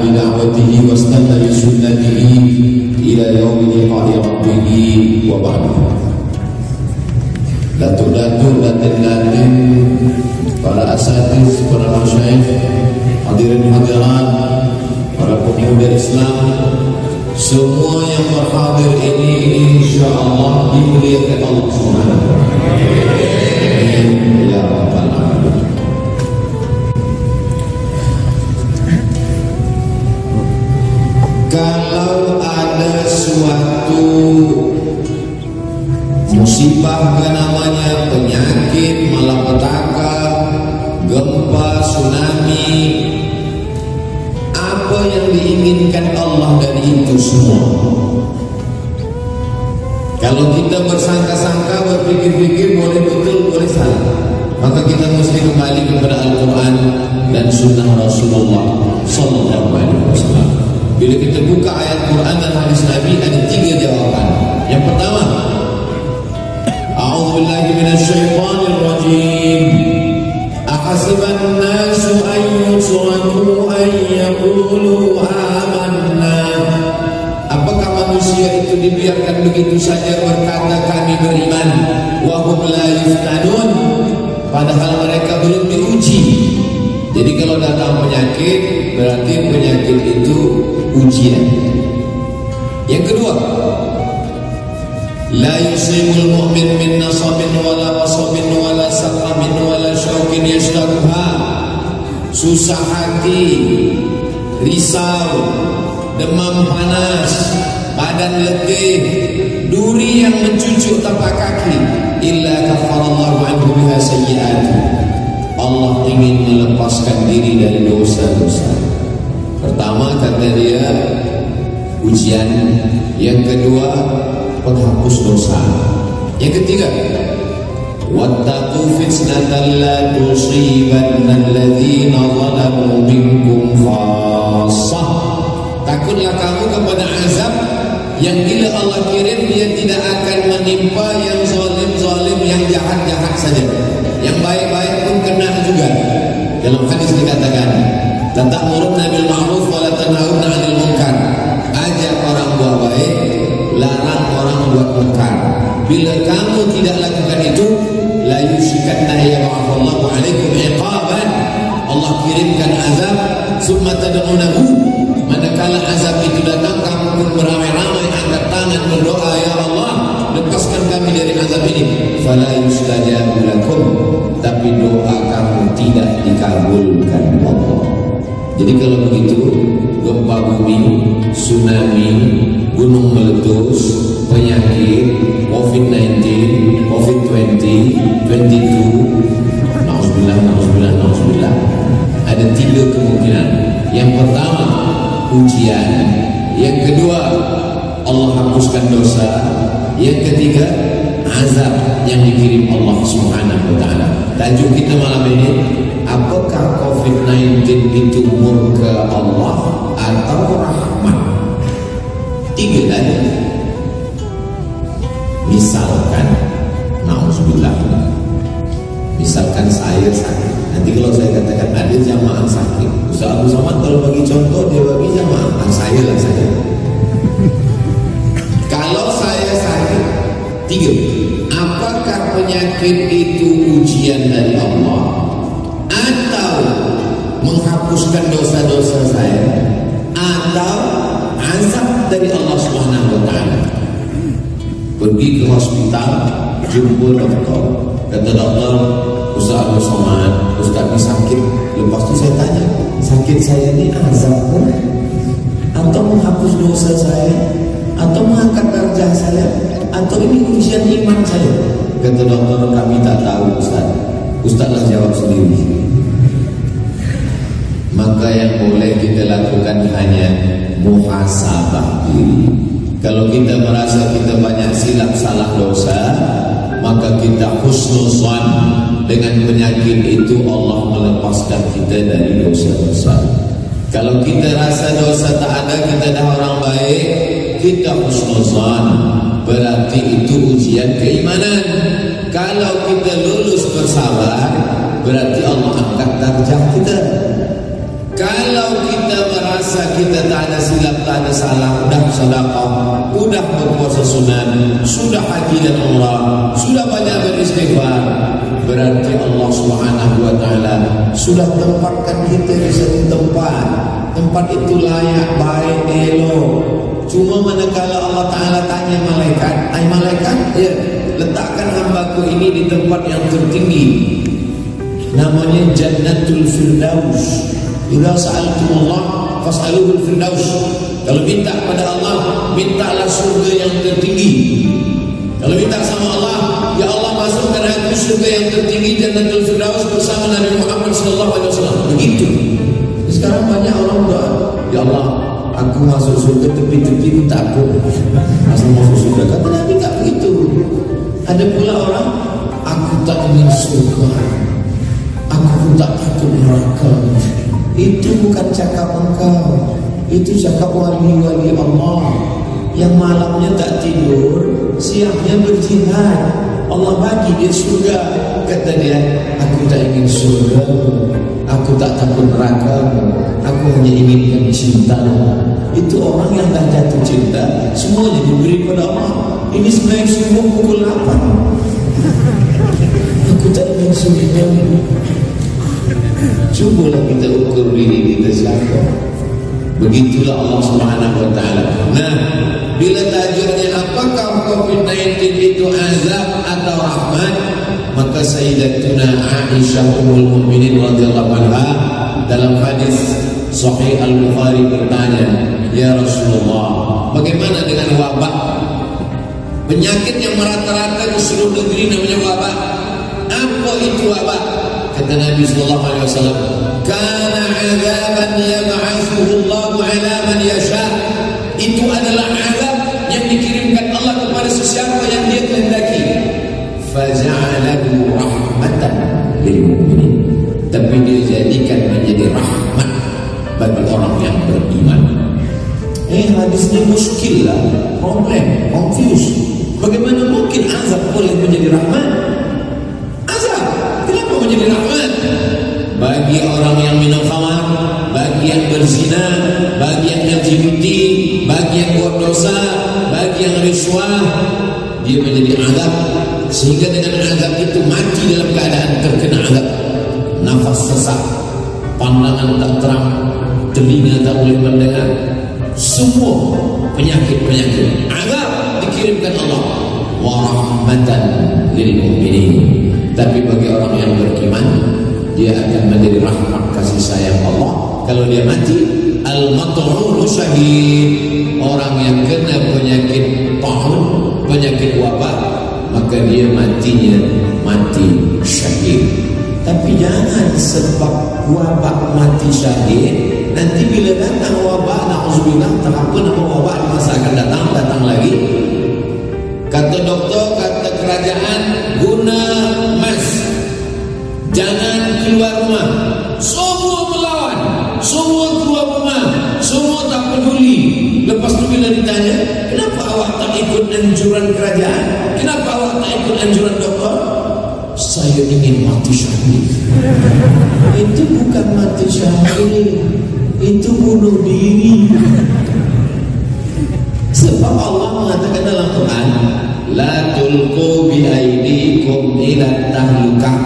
بدعوته واستنى بسنته إلى يوم لقاء ربه وبعد. Datuk-datuk, datin-datin, para asatiz, para masyayikh, hadirin hadirat, para pemuda Islam, semua yang berhadir ini insya-Allah dimuliakan Allah Subhanahu wa taala. Ya rabbal alamin. Kalau ada suatu musibah, namanya penyakit, malapetaka, gempa, tsunami, apa yang diinginkan Allah dari itu semua? Kalau kita bersangka-sangka, berpikir-pikir, boleh betul, boleh salah, maka kita mesti kembali kepada Al-Quran dan Sunnah Rasulullah Sallallahu Alaihi Wasallam. Bila kita buka ayat Quran dan hadis Nabi, ada 3 jawaban. Yang pertama, A'udzubillahi minasyaitonir rajim. Ahasiban nasu an yutraku an yaqulu amanna. Apakah manusia itu dibiarkan begitu saja berkata kami beriman, wa hum la yuftanun, padahal mereka belum diuji. Jadi kalau datang penyakit, berarti penyakit itu ujian. Yang kedua, la yusibul mu'min min nasabin wala wasabin wala saqamin wala syaukin yashtakuha. Susah hati, risau, demam panas, badan letih, duri yang mencucuk tapak kaki, illa kafarallahu anhu biha sayyi'ati. Allah ingin melepaskan diri dari dosa-dosa. Pertama kata dia ujian, yang kedua penghapus dosa, yang ketiga wattaqu fitnatan la tusibanna alladhina zalamu minkum khassah. Takutlah kamu kepada azab yang bila Allah kirim dia tidak akan menimpa yang zalim-zalim, yang jahat-jahat saja, yang baik-baik pun kena juga. Dalam hadis dikatakan, la ta'muruna bil ma'ruf wa la tanhauna 'anil munkar. Ajak orang buat baik, larang orang buat munkar. Bila kamu tidak lakukan itu, la yushikanna yab'athallahu 'alaikum iqaban. Allah kirimkan azab, summa tad'unahu. Manakala azab itu datang, kamu pun beramai-ramai angkat tangan berdoa, ya Allah, lepaskan kami dari azab ini. Fala yustajabu lakum, tapi doa kamu tidak dikabulkan Allah. Jadi kalau begitu, gempa bumi, tsunami, gunung meletus, penyakit, COVID-19, COVID-20, 22, na'udzubillah, ada 3 kemungkinan. Yang pertama, ujian. Yang kedua, Allah hapuskan dosa. Yang ketiga, azab yang dikirim Allah Subhanahu wa taala. Tajuk kita malam ini, apakah COVID-19 itu murka Allah atau rahmat? 3 tadi. Misalkan, na'udzubillah, misalkan saya sakit. Nanti kalau saya katakan ada jamaah sakit, Ustaz Abu Somad kalau bagi contoh, dia bagi jamaah, saya lah saya. Kalau saya sakit, 3, apakah penyakit itu ujian dari Allah atau menghapuskan dosa-dosa saya, atau azab dari Allah Subhanahu wa taala? Pergi ke hospital, jumpa dokter. Kata dokter, Ustaz Abu Somad, Ustaz ini sakit. Lepas tu saya tanya, sakit saya ini azab pun, atau menghapus dosa saya, atau mengangkat darjah saya, atau ini ujian iman saya? Kata dokter, kami tak tahu Ustaz. Ustazlah jawab sendiri. Maka yang boleh kita lakukan hanya muhasabah diri. Kalau kita merasa kita banyak silap salah dosa, maka kita husnuzan dengan penyakit itu, Allah melepaskan kita dari dosa-dosa. Kalau kita rasa dosa tak ada, kita dah orang baik, kita husnuzan, berarti itu ujian keimanan. Kalau kita lulus bersabar, berarti Allah angkat darjah kita. Kalau kita kita merasa kita tak ada silap, tak ada salah, udah sedekah, udah berpuasa sunat, sudah haji dan umrah, sudah banyak beristighfar, berarti Allah Subhanahu wa taala sudah tempatkan kita di satu tempat. Tempat itu layak, baik, elok. Cuma manakala Allah Taala tanya malaikat, "Hai malaikat, ya, letakkan hambaku ini di tempat yang tertinggi, namanya Jannatul Firdaus. Idza sa'altumullah fas'aluhul Firdaus." Kalau minta pada Allah, mintalah surga yang tertinggi. Kalau minta sama Allah, ya Allah masukkan aku surga yang tertinggi Jannatul Firdaus bersama Nabi Muhammad SAW. Begitu. Sekarang banyak orang doa, ya Allah, aku masuk surga tepi-tepi pun takut. Asal masuk surga, kata Nabi tak begitu. Ada pula orang, aku tak ingin surga, aku pun tak takut neraka. Itu bukan cakap engkau, itu cakap wali-wali Allah yang malamnya tak tidur, siangnya berjihad. Allah bagi dia surga. Kata dia, aku tak ingin surga, aku tak takut neraka, aku hanya inginkan cinta. Itu orang yang dah jatuh cinta, semuanya diberi pada Allah. Ini sebenarnya subuh pukul 8. Aku tak ingin surga. Cubalah kita ukur diri kita siapa. Begitulah Allah Subhanahu wa taala. Nah, bila tajuknya apakah COVID-19 itu azab atau rahmat, maka Sayyidatuna Aisyah Ummul Mukminin radhiyallahu anha dalam hadis Sahih Al-Bukhari bertanya, "Ya Rasulullah, bagaimana dengan wabak? Penyakit yang merata-rata di seluruh negeri namanya wabak. Apa itu wabak?" Kata Nabi sallallahu alaihi wasallam, "Kana 'adzaban yab'atsuhu Allahu 'ala man yasha." Itu adalah azab yang dikirimkan Allah kepada sesiapa yang Dia kehendaki. Faja'alahu rahmatan lil mu'minin. Tapi Dia jadikan menjadi rahmat bagi orang yang beriman. Hadisnya muskil lah, problem, confuse. Bagaimana mungkin azab boleh menjadi rahmat? Azab kenapa menjadi rahmat? Bagi orang yang minum khamar, bagi yang berzina, bagi yang LGBT, bagi yang buat dosa, bagi yang risuah, dia menjadi azab. Sehingga dengan azab itu mati dalam keadaan terkena azab. Nafas sesak, pandangan tak terang, telinga tak boleh mendengar. Semua penyakit-penyakit azab dikirimkan Allah. Wa rahmatan lil mu'minin. Tapi bagi orang yang beriman, dia akan menjadi rahmat kasih sayang Allah. Kalau dia mati, al-mat'un syahid. Orang yang kena penyakit ta'un, penyakit wabak, maka dia matinya mati syahid. Tapi jangan sebab wabak mati syahid, nanti bila datang wabak, na'udzubillah, tak apa nama wabak di masa akan datang lagi. Kata doktor, kata kerajaan, guna mask, jangan keluar rumah. Semua melawan, semua keluar rumah, semua tak peduli. Lepas tu bila ditanya, kenapa awak tak ikut anjuran kerajaan? Kenapa awak tak ikut anjuran doktor? Saya ingin mati syahid. Itu bukan mati syahid, itu bunuh diri. Sebab Allah mengatakan dalam Quran, la tulqu bi aydikum ila tahlukah.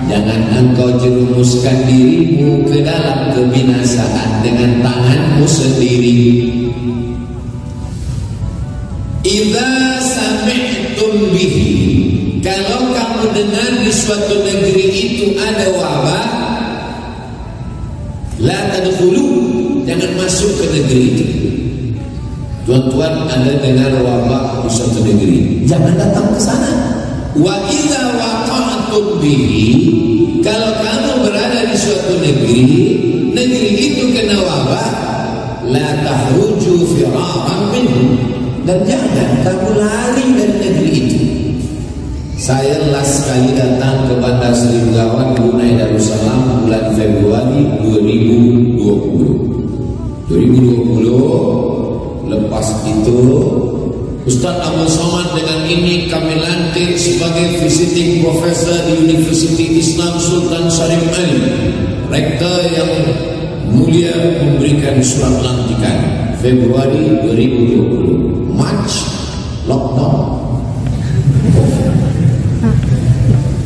Jangan engkau jerumuskan dirimu ke dalam kebinasaan dengan tanganmu sendiri. Idza sami'tum bihi, kalau kamu dengar di suatu negeri itu ada wabah, la tadkhulu, jangan masuk ke negeri itu. Tuan-tuan, Anda dengar wabah di suatu negeri, jangan datang ke sana. Wa idza waqa'tum bihi, kalau kamu berada di suatu negeri, negeri itu kena wabah, la tahruju firaran minhu, dan jangan kamu lari dari negeri itu. Saya last kali datang ke Bandar Seri Begawan, Brunei Darussalam bulan Februari 2020. Lepas itu Ustaz Abu Somad dengan ini kami lantik sebagai visiting professor di University Islam Sultan Syarif Ali, rektor yang Mulia memberikan surat pelantikan Februari 2020, March lockdown.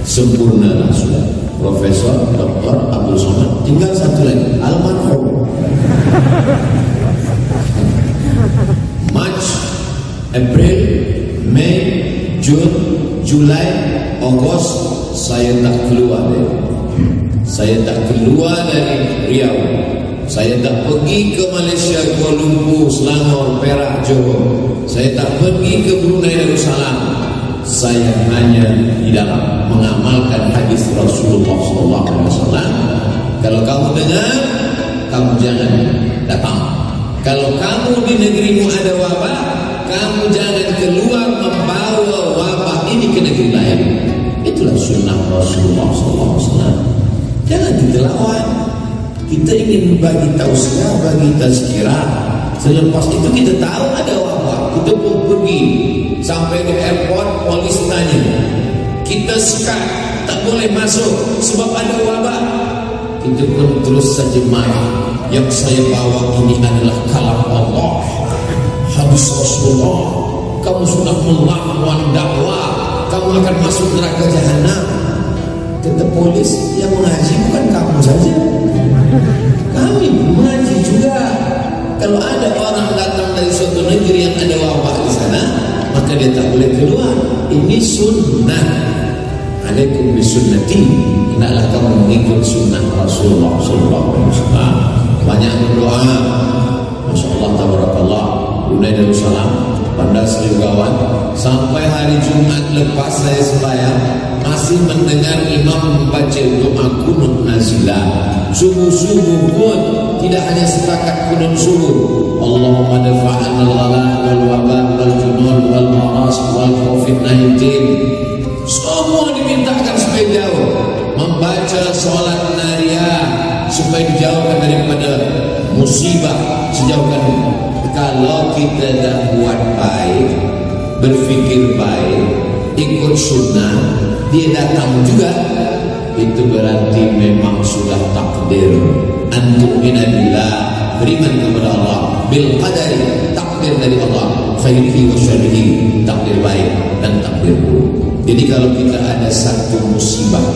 Sempurna sudah. Profesor Dr. Abdul Somad, tinggal satu lagi, almarhum. March, April, Mei, Jun, Julai, Agustus saya tak keluar dari Riau. Saya tak pergi ke Malaysia, Kuala Lumpur, Selangor, Perak, Johor. Saya tak pergi ke Brunei Darussalam. Saya hanya di dalam mengamalkan hadis Rasulullah SAW. Kalau kamu dengar, kamu jangan datang. Kalau kamu di negerimu ada wabah, kamu jangan keluar membawa wabah ini ke negeri lain. Itulah sunnah Rasulullah SAW. Jangan kita lawan. Kita ingin bagi tausiah, bagi tazkirah. Selepas itu kita tahu ada wabah, kita pun pergi. Sampai di airport, polis tanya, kita sekat, tak boleh masuk sebab ada wabah. Kita pun terus saja marah. Yang saya bawa ini adalah kalam Allah, hadis Rasulullah. Kamu sudah melawan dakwah, kamu akan masuk neraka jahanam. Kata polis, yang mengaji bukan kamu saja, kami mengaji juga. Kalau ada orang datang dari suatu negeri yang ada wabah di sana, maka dia tak boleh keluar. Ini sunnah. Alaikum bisunnati. Hendaklah kamu mengikut sunnah Rasulullah SAW. Banyak berdoa. Masya Allah, tabarakallah. Brunei Darussalam, Bandar Seri Begawan. Sampai hari Jumat lepas saya sembahyang, masih mendengar imam membaca doa kunut nazilah. Subuh-subuh pun tidak hanya setakat kunut subuh. Allahumma dafa'an al-ghala wal wabah wal junun wal maras wal COVID-19. Semua dimintakan supaya jauh. Membaca solat nariyah supaya dijauhkan daripada musibah, sejauhkan. Kalau kita dah buat baik, berfikir baik, ikut sunnah, dia datang juga, itu berarti memang sudah takdir. Antum minabillah, beriman kepada Allah, bil qadari, takdir dari Allah, khairihi wa syarrihi, takdir baik dan takdir buruk. Jadi kalau kita ada satu musibah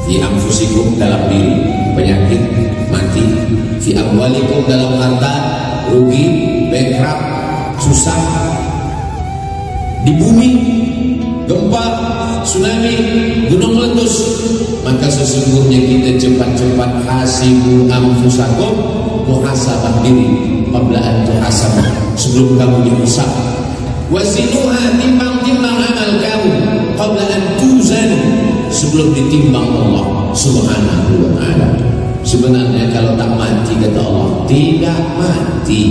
fi anfusikum, dalam diri, penyakit, mati, fi amwalikum, dalam harta, rugi, bankrupt, susah, di bumi, gempa, tsunami, gunung meletus, maka sesungguhnya kita cepat-cepat hasibu anfusakum, muhasabah diri qabla an tuhasabah, sebelum kamu dihisab. Wazinuha, timbang-timbang amal kamu qabla an tuzan, sebelum ditimbang Allah Subhanahu wa ta'ala. Sebenarnya kalau tak mati, kata Allah, tidak mati.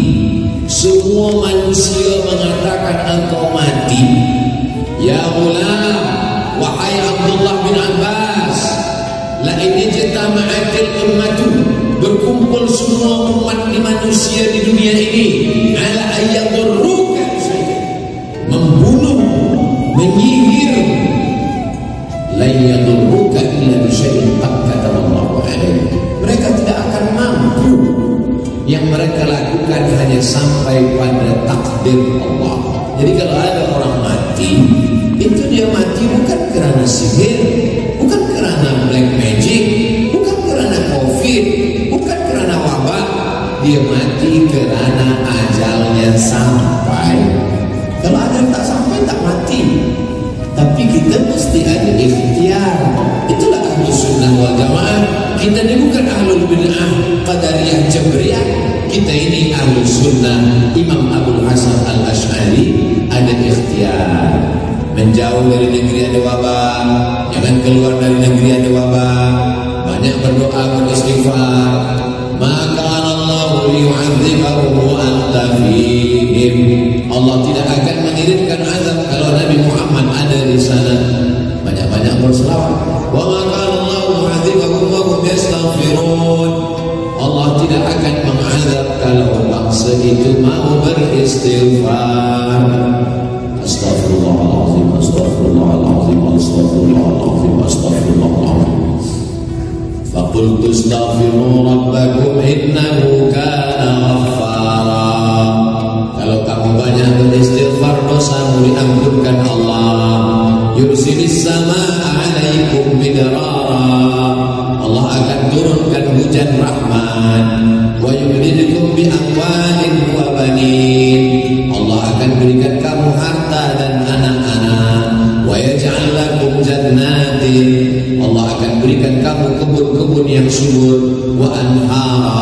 Semua manusia mengatakan engkau mati. Ya ghulam, wahai Abdullah bin Abbas, la ini jitama'atil ummatu, berkumpul semua umat di manusia di dunia ini, ala ayyadurruka, membunuh, menyihir, la yadurruka illa bisyai'in qad kataballahu alaihi. Mereka tidak akan mampu. Yang mereka lakukan hanya sampai pada takdir Allah. Jadi kalau ada orang mati, itu dia mati bukan kerana sihir, bukan kerana black magic, bukan kerana covid, bukan kerana wabah. Dia mati kerana ajalnya sampai. Kalau ajal tak sampai, tak mati. Tapi kita mesti ada ikhtiar. Itulah ahli sunnah wal jamaah. Kita ini bukan ahlul bid'ah qadariyah jabriyah. Kita ini ahli sunnah. Imam Abdul Hasan al-Ash'ari ada ikhtiar. Menjauh dari negeri ada wabah, jangan keluar dari negeri ada wabah. Banyak berdoa, beristighfar. Maka Allah liyu'adzibahum wa anta fihim. Allah tidak akan mengirimkan azab kalau Nabi Muhammad ada di sana. Banyak-banyak berselawat. Wa maka Allah mu'adzibahum wa hum yastaghfirun. Allah tidak akan mengazab kalau bangsa itu mau beristighfar. Astaghfirullahaladzim, astaghfirullahaladzim, astaghfirullahaladzim, astaghfirullahaladzim. Qultu astaghfiru rabbakum innahu kana ghaffara. Kalau kamu banyak beristighfar, dosamu diampunkan Allah. Yursilis samaa 'alaikum midrara. Allah akan turunkan hujan rahmat. Wa yumdidukum bi amwalin wa banin. Allah akan berikan kamu harta dan anak-anak. Wa yaj'al lakum jannatin. Allah akan berikan kamu kebun-kebun yang subur. Wa anhara,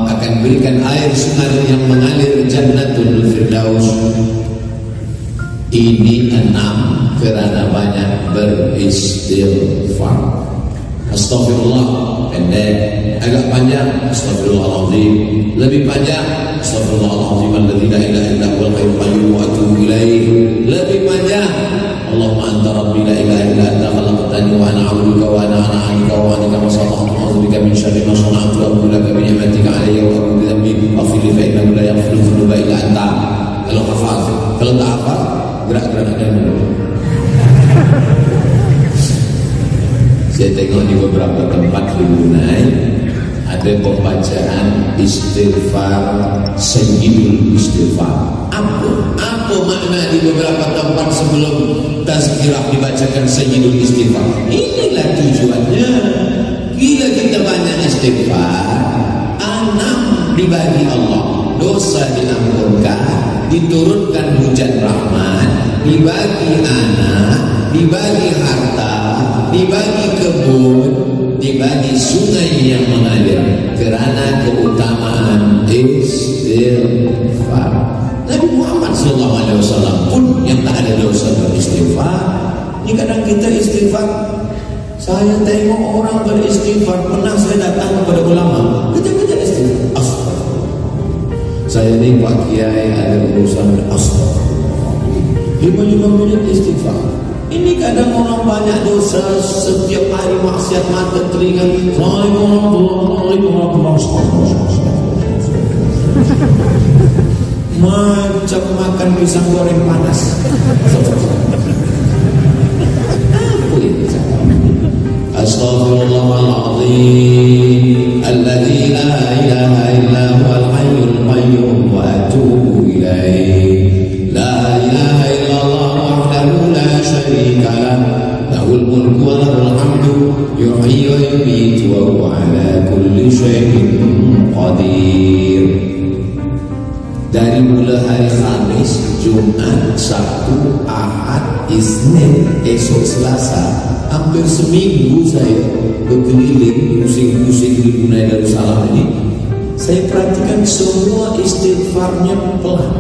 akan berikan air sungai yang mengalir, jannatul firdaus. Ini 6 kerana banyak beristighfar. Astaghfirullah pendek, agak panjang astaghfirullahalazim, lebih panjang astaghfirullahalazim alladzi la ilaha illa huwal hayyul qayyum wa atubu ilaih, lebih panjang Allahumma anta rabbi la ilaha illa anta khalaqtani wa ana 'abduka wa ana 'abduka wa ana kama sata'tu a'udzubika min syarri ma sana'tu wa a'udzu bika min ni'matika 'alayya wa a'udzu bidhanbi faghfir li fa innahu la yaghfiru dhunuba illa anta. Kalau hafal, kalau tak hafal gerak-gerakkan dulu. Saya tengok di beberapa tempat di Brunei ada pembacaan istighfar, sayyidul istighfar. Apa makna di beberapa tempat sebelum tazkirah dibacakan sayyidul istighfar? Inilah tujuannya. Bila kita banyak istighfar, anak dibagi Allah, dosa diampunkan, diturunkan hujan rahmat, dibagi anak, dibagi harta, dibagi kebun, dibagi sungai yang mengalir, kerana keutamaan istighfar. Nabi Muhammad SAW pun yang tak ada dosa beristighfar. Ini kadang kita istighfar. Saya tengok orang beristighfar, pernah saya datang kepada ulama, kerja-kerja istighfar. Astagfirullah. Saya ni Pak Kiai ada urusan, astagfirullah. 5 menit istighfar. Ini kadang orang banyak dosa, setiap hari maksiat, mata telinga. Macam makan pisang goreng panas. Astaghfirullahaladzim alladzi la ilaha illa huwal hayyul qayyum wa atubu ilaih. La ilaha illallah wahdahu la syarika lah, lahul mulku wa lahul hamdu, yuhyi wa yumiitu wa huwa ala kulli syai'in qadir. Dari mula hari Khamis, Jumat, Sabtu, Ahad, Isnin, esok Selasa, hampir seminggu saya berkeliling pusing-pusing di Brunei Darussalam ini. Saya perhatikan semua istighfarnya pelan.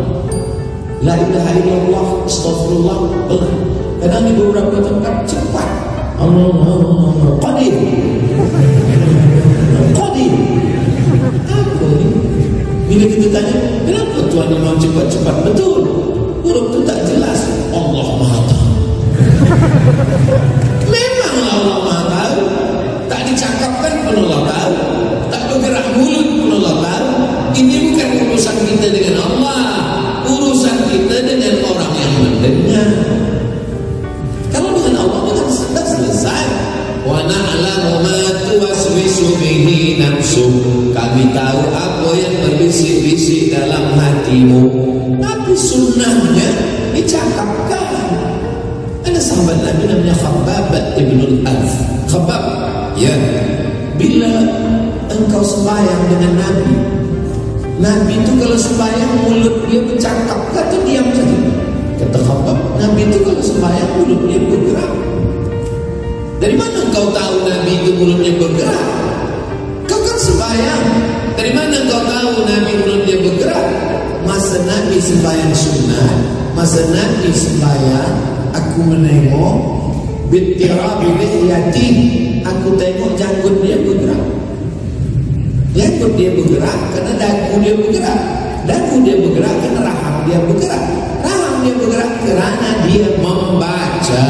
La ilaha illallah, astagfirullah, pelan. Kadang di beberapa tempat cepat. Allah Qadir. Qadir. Apa ni? Bila kita tanya, kenapa Tuhan Imam cepat-cepat? Betul, huruf itu tak jelas. Allah Maha Tahu. Memanglah Allah Maha Tahu. Tak dicakapkan pun Allah tahu, tak bergerak mulut pun Allah tahu. Ini bukan urusan kita dengan Allah, urusan kita dengan orang yang mendengar. Kalau dengan Allah sudah selesai. Wa na'lamu ma tuwaswisu bihi nafsu. Kami tahu apa yang berbisik-bisik dalam hatimu. Tapi sunnahnya dicakapkan. Ada sahabat Nabi namanya Khabbab ibn al-Arth. Khabbab, ya, bila engkau sembahyang dengan Nabi, Nabi itu kalau sembahyang mulut dia bercakap, kata diam saja. Kata Khabbab, Nabi itu kalau sembahyang mulut dia bergerak. Dari mana engkau tahu Nabi itu mulutnya bergerak? Kau kan sembahyang. Dari mana engkau tahu Nabi mulut dia bergerak? Masa Nabi sembahyang sunat, masa Nabi sembahyang, aku menengok bittirabi lihyati, aku tengok janggut dia bergerak. Janggut dia bergerak kerana dagu dia bergerak. Dagu dia bergerak kerana rahang dia bergerak. Rahang dia bergerak kerana dia membaca.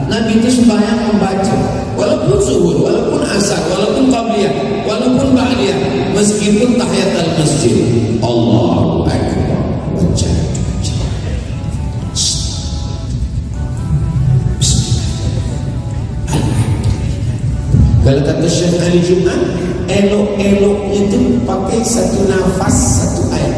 Nabi itu sembahyang membaca. Walaupun zuhur, walaupun asar, walaupun qabliyah, walaupun ba'diyah, meskipun tahiyatul masjid, Allahu Akbar, baca. Kalau kata Syekh hari Jumat, elok-eloknya itu pakai satu nafas, satu ayat.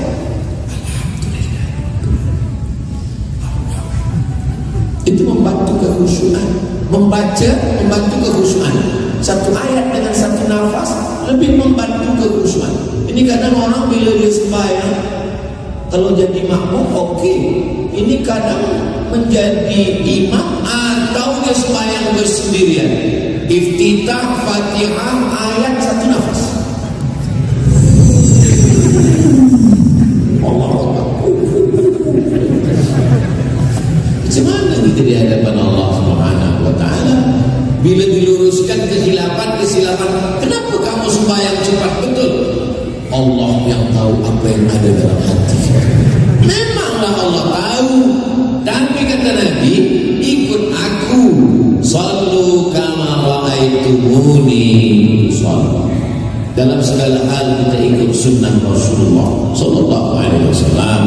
Itu membantu kekhusyuan. Membaca membantu kekhusyuan. Satu ayat dengan satu nafas lebih membantu kekhusyuan. Ini kadang orang bila dia sembahyang, kalau jadi makmum oke. Ini kadang menjadi imam atau dia sembahyang bersendirian. Iftitah, Fatihah, ayat satu nafas. Allah Allah. Macam mana kita di hadapan Allah Subhanahu wa Ta'ala? Bila diluruskan kesilapan, kenapa kamu sembahyang cepat? Betul, Allah yang tahu apa yang ada dalam hati. Memanglah Allah tahu. Tapi kata Nabi, ikut aku, sallu kama ra'aitumuni usalli. Dalam segala hal kita ikut sunnah Rasulullah sallallahu alaihi wasallam.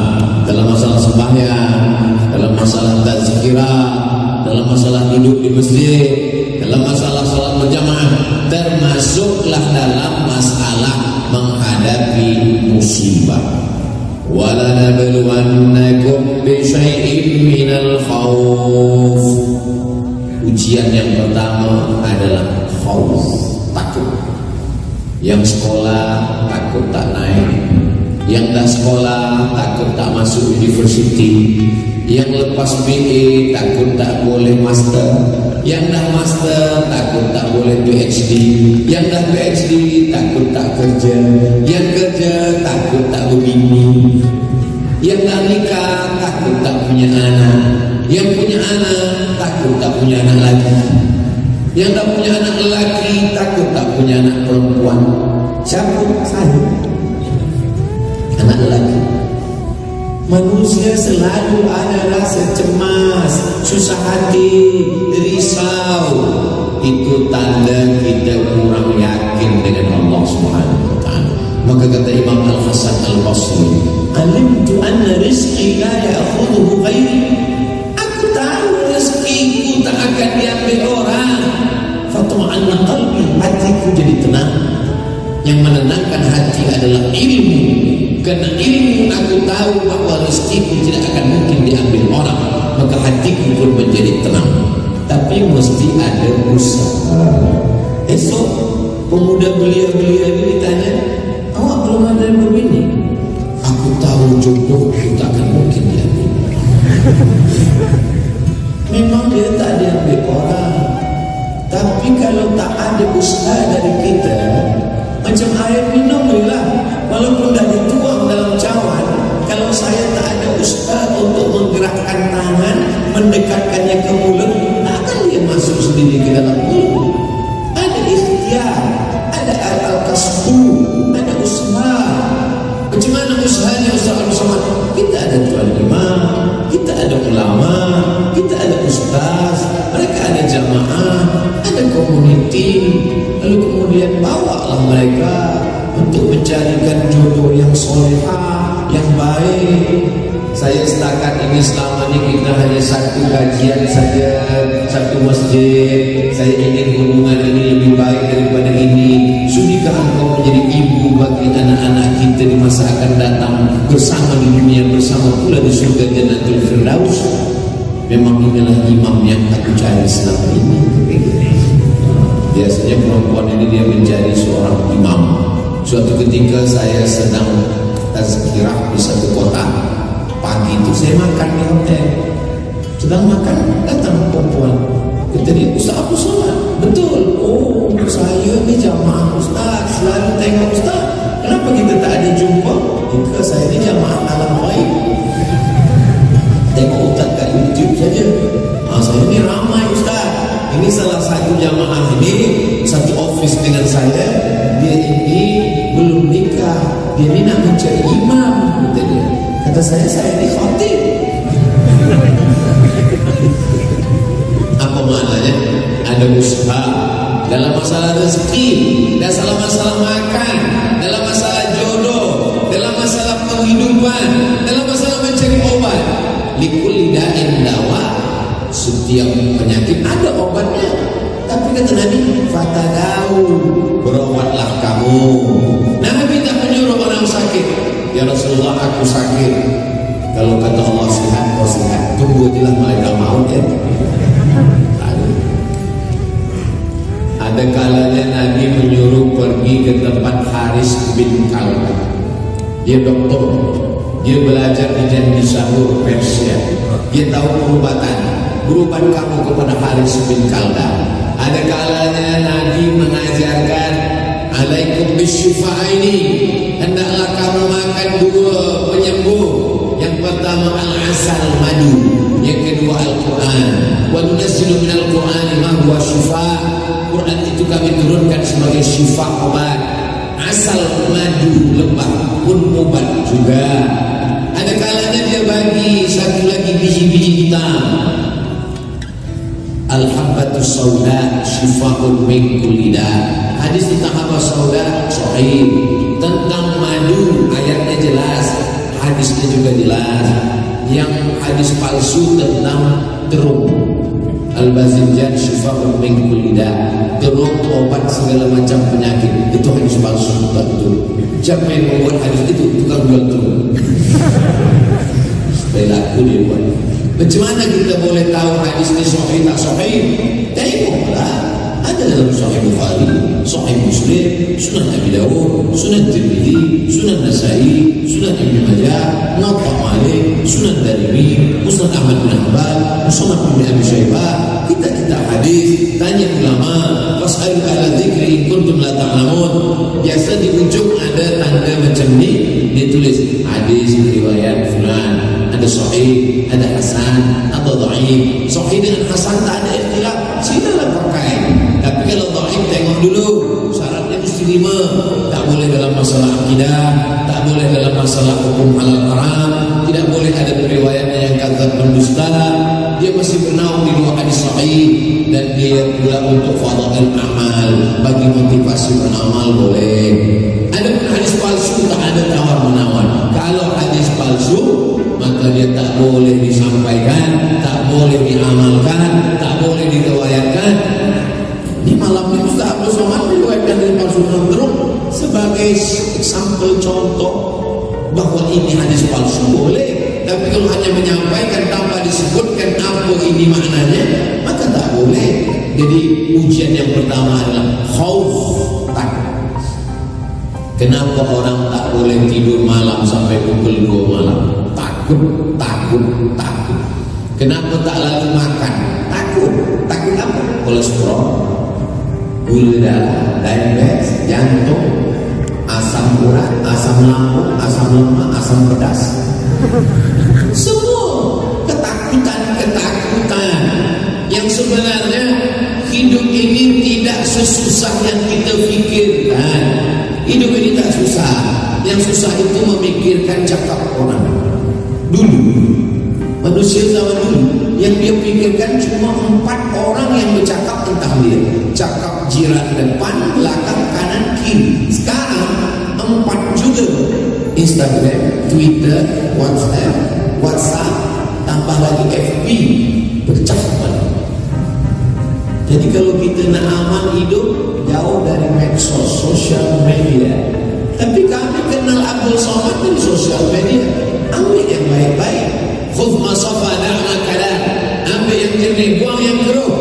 Dalam masalah sembahyang, dalam masalah tazkirah, dalam masalah duduk di masjid, dalam masalah salat berjamaah, termasuklah dalam masalah menghadapi musibah. Wala nabluwannakum bi syai'in minal khauf. Ujian yang pertama adalah khauf, takut. Yang sekolah takut tak naik, yang dah sekolah takut tak masuk universiti, yang lepas BA takut tak boleh master, yang dah master takut tak boleh PhD, yang dah PhD takut tak kerja, yang kerja takut tak berbini, yang dah nikah takut tak punya anak, yang punya anak takut tak punya anak lagi, yang dah punya anak lelaki takut tak punya anak perempuan. Siapa? Saya, anak lelaki. Manusia selalu ada rasa cemas, susah hati, risau. Itu tanda kita kurang yakin dengan Allah Subhanahu wa Ta'ala. Maka kata Imam Al-Hasan Al-Basri, alimtu anna rizqi la ya'khudhuhu ghairi. Aku tahu rezekiku tak akan diambil orang. Fatma'anna qalbi, hatiku jadi tenang. Yang menenangkan hati adalah ilmu. Karena ilmu aku tahu bahwa rezekiku tidak akan mungkin diambil orang, maka hatiku pun menjadi tenang. Tapi mesti ada usaha. Esok pemuda belia-belia ini ditanya, awak belum ada yang berbini? Aku tahu jodohku tak akan mungkin diambil. Memang dia tak diambil orang. Tapi kalau tak ada usaha dari kita, macam air minum lah, walaupun dah dituang dalam cawan, kalau saya tak ada usaha untuk menggerakkan tangan, mendekatkannya ke mulut, tak akan dia masuk sendiri ke dalam mulut. Ada ikhtiar, ada al-kasbu, ada usaha. Macam mana usahanya Ustaz Al-Somad? Kita ada tuan imam, kita ada ulama, kita ada ustaz, mereka ada jamaah, ada komuniti. Lalu kemudian bawalah mereka untuk mencarikan jodoh yang solehah, yang baik. Saya setakat ini selama ini kita hanya satu kajian saja, satu masjid. Saya ingin hubungan ini lebih baik daripada ini. Sudikah engkau menjadi ibu bagi anak-anak kita di masa akan datang, bersama di dunia, bersama pula di surga Jannatul Firdaus? Memang inilah imam yang aku cari selama ini. Biasanya perempuan ini dia menjadi seorang imam. Suatu ketika saya sedang tazkirah di satu kota. Pagi itu saya makan di hotel. Sedang makan, datang perempuan. Kata dia, Ustaz aku sholat. Betul. Oh, saya ni jamaah Ustaz, selalu tengok Ustaz. Kenapa kita tak ada jumpa? Jika saya ni jamaah alam baik. Tengok Ustaz kat YouTube saja. Saya ni ramai Ustaz. Ini salah satu jamaah ini, satu office dengan saya. Dia ini belum nikah, dia ini nak mencari imam. Kata dia. Kata saya ni khatib. Apa maknanya? Ada usaha dalam masalah rezeki, dalam masalah makan, dalam masalah jodoh, dalam masalah penghidupan, dalam masalah mencari obat. Likulli da'in dawa. Setiap penyakit ada obatnya. Tapi kata Nabi, fatadau, berobat kamu. Nabi tak menyuruh orang sakit. Ya Rasulullah, aku sakit. Kalau kata Allah sihat, kau sihat. Tunggu jelas malaikat maut ya. Ada kalanya Nabi menyuruh pergi ke tempat Haris bin Kalb. Dia doktor, dia belajar di Nisabur, Persia. Dia tahu pengobatan. Berubat kamu kepada Haris bin Kalb. Ada kalanya Nabi mengajarkan, alaikum bisyifa'ini, hendaklah kamu makan dua penyembuh. Yang pertama al-asal, madu. Yang kedua Al-Quran. Wa nunazzilu minal Qur'ani ma huwa syifa'. Quran itu kami turunkan sebagai syifa, obat. Asal, madu, lebah pun obat juga. Ada kalanya dia bagi satu lagi biji-biji hitam. Al-habbatus sauda syifa'un min kulli da'. Hadis tentang habba sauda sahih. Tentang madu ayatnya jelas, hadisnya juga jelas. Yang hadis palsu tentang terung, al-bazinjan syifa'un min kulli da', terung obat segala macam penyakit, itu hadis palsu, tak betul. Siapa yang membuat hadis itu? Tukang jual terung. Supaya laku dia buat. Macam mana kita boleh tahu hadis ini sahih tak sahih? Tengoklah, ada dalam Sahih Bukhari, Sahih Muslim, Sunan Abi Dawud, Sunan Tirmidzi, Sunan Nasai, Sunan Ibnu Majah, Muwatta Malik, Sunan Darimi, Musnad Ahmad bin Hanbal, Musnad bin Abi Syaibah. Kita hadis, tanya ulama, fas'alu ahla dzikri in kuntum la ta'lamun. Biasa di ujung ada tanda macam ni, ditulis hadis riwayat fulan, ada sahih, ada hasan, ada dhaif. Sahih dengan hasan tak ada ikhtilaf, silalah pakai. Tapi kalau dhaif tengok dulu syaratnya mesti 5. Tak boleh dalam masalah akidah, tak boleh dalam masalah hukum halal haram, tidak boleh ada periwayatnya yang kata pendusta. Dia masih bernaung di 2 hadis sahih, dan dia pula untuk fadhail amal, bagi motivasi beramal boleh. Ada hadis palsu, tak ada tawar menawar. Kalau hadis palsu, maka dia tak boleh disampaikan, tak boleh diamalkan, tak boleh diriwayatkan. Ini malam ini Ustaz Abdul Somad meriwayatkan dari palsu terus sebagai sampel contoh bahwa ini hadis palsu boleh. Tapi kalau hanya menyampaikan tanpa disebutkan apa ini maknanya, maka tak boleh. Jadi ujian yang pertama adalah khauf, takut. Kenapa orang tak boleh tidur malam sampai pukul 2 malam? Takut. Kenapa tak lalu makan? Takut apa? Kolesterol, gula darah, diabetes, jantung, asam urat, asam lambung, asam lemak, asam pedas. Semua ketakutan yang sebenarnya hidup ini tidak sesusah yang kita fikirkan. Hidup ini tak susah. Yang susah itu memikirkan cakap orang. Dulu manusia zaman dulu yang dia pikirkan cuma 4 orang yang bercakap tentang dia. Cakap jiran depan, belakang, kanan, kiri. Sekarang 4 juga. Instagram, Twitter, WhatsApp, tambah lagi FB, pecah banget. Jadi kalau kita nak aman hidup, jauh dari medsos, sosial media. Tapi kami kenal Abdul Somad dari sosial media. Ambil yang baik-baik. Khudh ma safa da'ma kalam. Ambil yang jernih, buang yang keruh.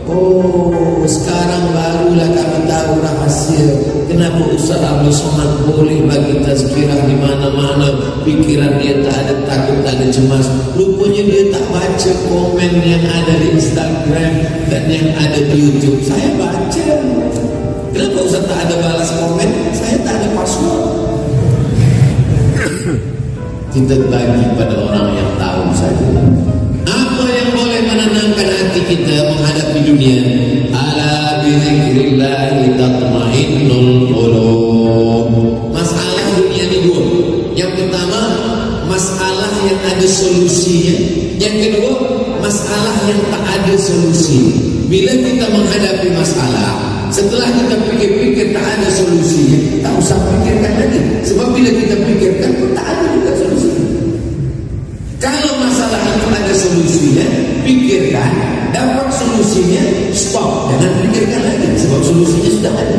Oh, sekarang barulah kami tahu rahasia kenapa Ustaz Abdul Somad boleh bagi tazkirah di mana-mana. Pikiran dia tak ada takut, tak ada cemas. Rupanya dia tak baca komen yang ada di Instagram dan yang ada di YouTube. Saya baca. Kenapa Ustaz tak ada balas komen? Saya tak ada password. Kita bagi pada orang yang tahu saja. Apa yang boleh menenangkan hati kita menghadapi dunia? Ala bi dzikrillah tatma'innul qulub. Masalah dunia ini 2. Yang pertama, masalah yang ada solusinya. Yang kedua, masalah yang tak ada solusi. Bila kita menghadapi masalah, setelah kita pikir-pikir tak ada solusinya, tak usah pikirkan lagi. Sebab bila kita pikirkan pun tak ada juga solusi. Kalau masalah itu ada solusinya, pikirkan, dapat solusinya, stop, jangan pikirkan lagi. Sebab solusinya sudah ada.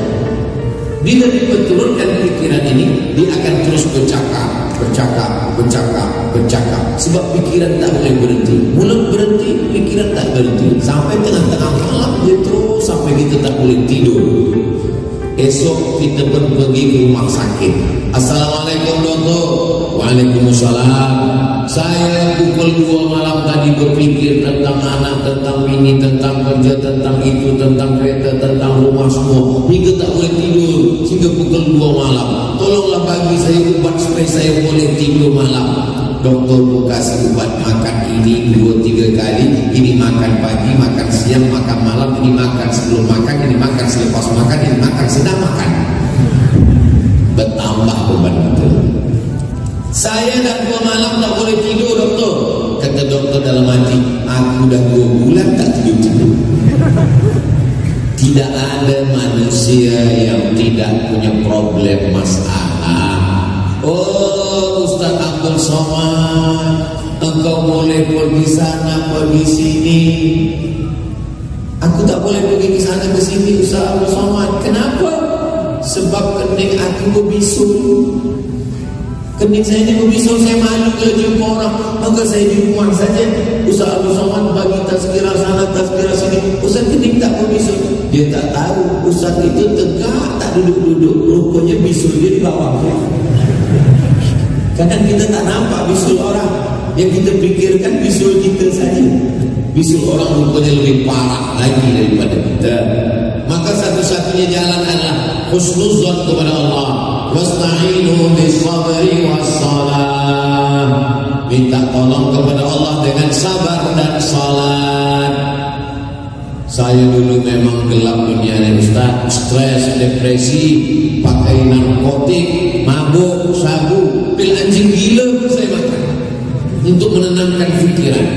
Bila dia akan terus bercakap. Sebab pikiran tak boleh berhenti. Mulut berhenti, pikiran tak berhenti. Sampai tengah-tengah malam dia terus sampai kita tak boleh tidur. Esok kita pun pergi ke rumah sakit. Assalamualaikum doktor. Waalaikumsalam. Saya pukul 2 malam tadi berpikir tentang anak, tentang bini, tentang kerja, tentang itu, tentang kereta, tentang rumah semua. Hingga tak boleh tidur. Sehingga pukul 2 malam. Tolonglah bagi saya ubat supaya saya boleh tidur malam. Doktor pun kasih ubat makan ini 2-3 kali. Ini makan pagi, makan siang, makan malam. Ini makan sebelum makan, ini makan selepas makan, ini makan sedang makan. Bertambah beban kita. Saya dah 2 malam tak boleh tidur doktor. Kata doktor dalam hati, aku dah 2 bulan tak tidur. Tidak ada manusia yang tidak punya problem masalah. Oh Ustaz Abdul Somad, engkau boleh pergi sana, pergi sini. Aku tak boleh pergi ke sana ke sini Ustaz Abdul Somad. Kenapa? Sebab kening aku berbisul. Kening saya ni berbisul, saya malu kalau jumpa orang. Maka saya di rumah saja. Ustaz Abdul Somad bagi tazkirah sana, tazkirah sini. Ustaz kening tak berbisul. Dia tak tahu Ustaz itu tegak tak duduk-duduk. Rupanya bisul dia di bawah. Kadang kita tak nampak bisul orang. Yang kita fikirkan bisul kita saja. Bisul orang rupanya lebih parah lagi daripada kita. Maka satu-satunya jalan adalah husnuzan kepada Allah. Wasta'inu bis-sabri was-salat. Minta tolong kepada Allah dengan sabar dan salat. Saya dulu memang gelap dunia ni Ustaz. Stres, depresi, pakai narkotik, mabuk, sabu, pil anjing gila pun saya makan untuk menenangkan fikiran.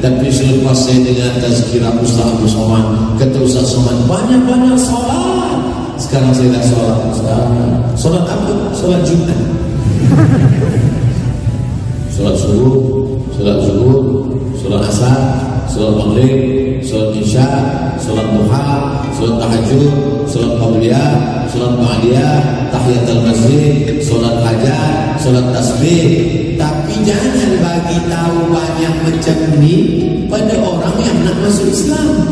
Tapi selepas saya dengar tazkirah Ustaz Abdul Somad, kata Ustaz Somad banyak-banyak solat. Sekarang saya dah solat Ustaz. Solat apa? Solat Jumat. Solat subuh, solat zuhur, solat asar, solat maghrib, solat isya, solat duha, solat tahajud, solat qabliyah, solat ba'diyah, tahiyatul masjid, solat hajat, solat tasbih. Tapi jangan bagi tahu banyak macam ni pada orang yang nak masuk Islam.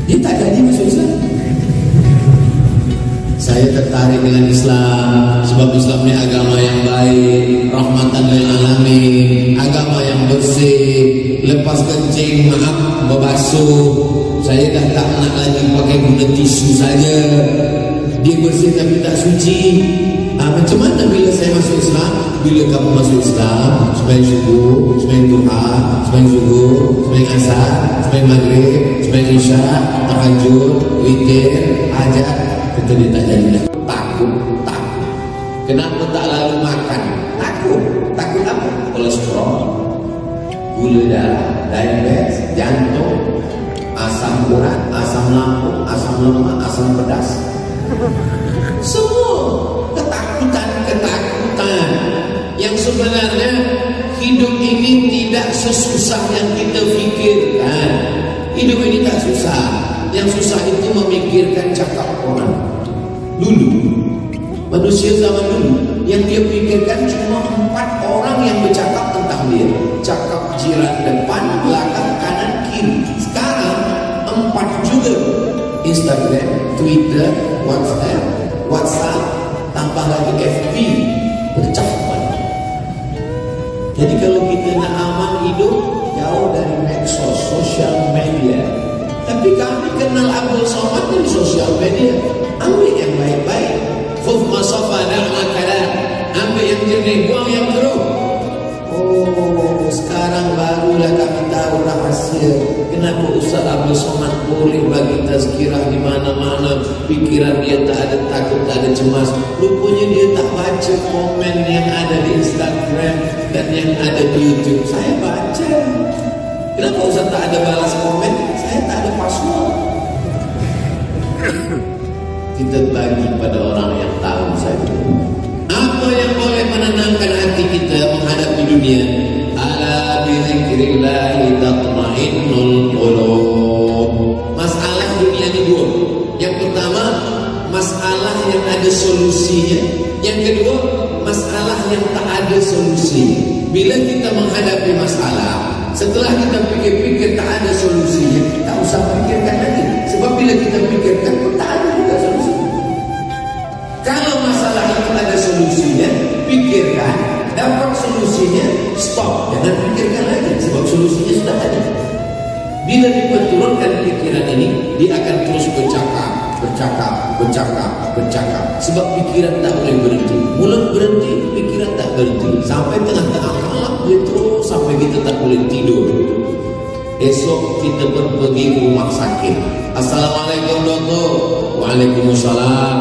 Dia tak jadi masuk Islam. Saya tertarik dengan Islam sebab Islam ni agama yang baik, rahmatan lil alamin, agama yang bersih. Lepas kencing, maaf berbasuh. Saya dah tak nak lagi pakai guna tisu saja. Dia bersih tapi tak suci. Macam mana bila saya masuk Islam? Bila kamu masuk Islam, sembahyang subuh, sembahyang duha, sembahyang zuhur, sembahyang asar, sembahyang maghrib, sembahyang isya, tahajud, witir, hajat. Kita dia tak jadi dah. Takut. Kenapa tak lalu makan? Takut apa? Kolesterol, gula darah, diabetes, jantung, asam urat, asam lambung, asam lemak, asam pedas. Semua ketakutan yang sebenarnya hidup ini tidak sesusah yang kita fikirkan. Hidup ini tak susah. Yang susah itu memikirkan cakap orang. Dulu manusia zaman dulu yang dia pikirkan cuma 4 orang yang bercakap tentang dia. Cakap jiran depan, belakang, kanan, kiri. Sekarang 4 juga. Instagram, Twitter, WhatsApp, tambah lagi FB, bercakap. Jadi kalau kita nak aman hidup, jauh dari medsos, sosial media. Tapi kami kenal Abdul Somad dari sosial media. Ambil yang baik-baik. Khudh ma safa da'ma kalam. Ambil yang jernih, buang yang keruh. Oh, sekarang barulah kami tahu rahasia kenapa Ustaz Abdul Somad boleh bagi tazkirah di mana-mana. Pikiran dia tak ada takut, tak ada cemas. Rupanya dia tak baca komen yang ada di Instagram dan yang ada di YouTube. Saya baca. Kenapa Ustaz tak ada balas komen? Saya tak ada password. Kita bagi pada orang yang tahu saja. Apa yang boleh menenangkan hati kita menghadapi dunia? Ala bi dzikrillah tatma'innul qulub. Masalah dunia ini 2. Yang pertama, masalah yang ada solusinya. Yang kedua, masalah yang tak ada solusi. Bila kita menghadapi masalah, setelah kita pikir-pikir tak ada solusinya, tak usah pikirkan lagi. Sebab bila kita pikirkan pun tak ada juga solusi. Kalau masalah itu ada solusinya, pikirkan. Dapat solusinya, stop. Jangan pikirkan lagi, sebab solusinya sudah ada. Bila diperturunkan pikiran ini, dia akan terus bercakap. Sebab pikiran tak boleh berhenti. Mulut berhenti, pikiran tak berhenti. Sampai tengah-tengah malam dia terus sampai kita tak boleh tidur. Esok kita pergi ke rumah sakit. Assalamualaikum doktor. Waalaikumsalam.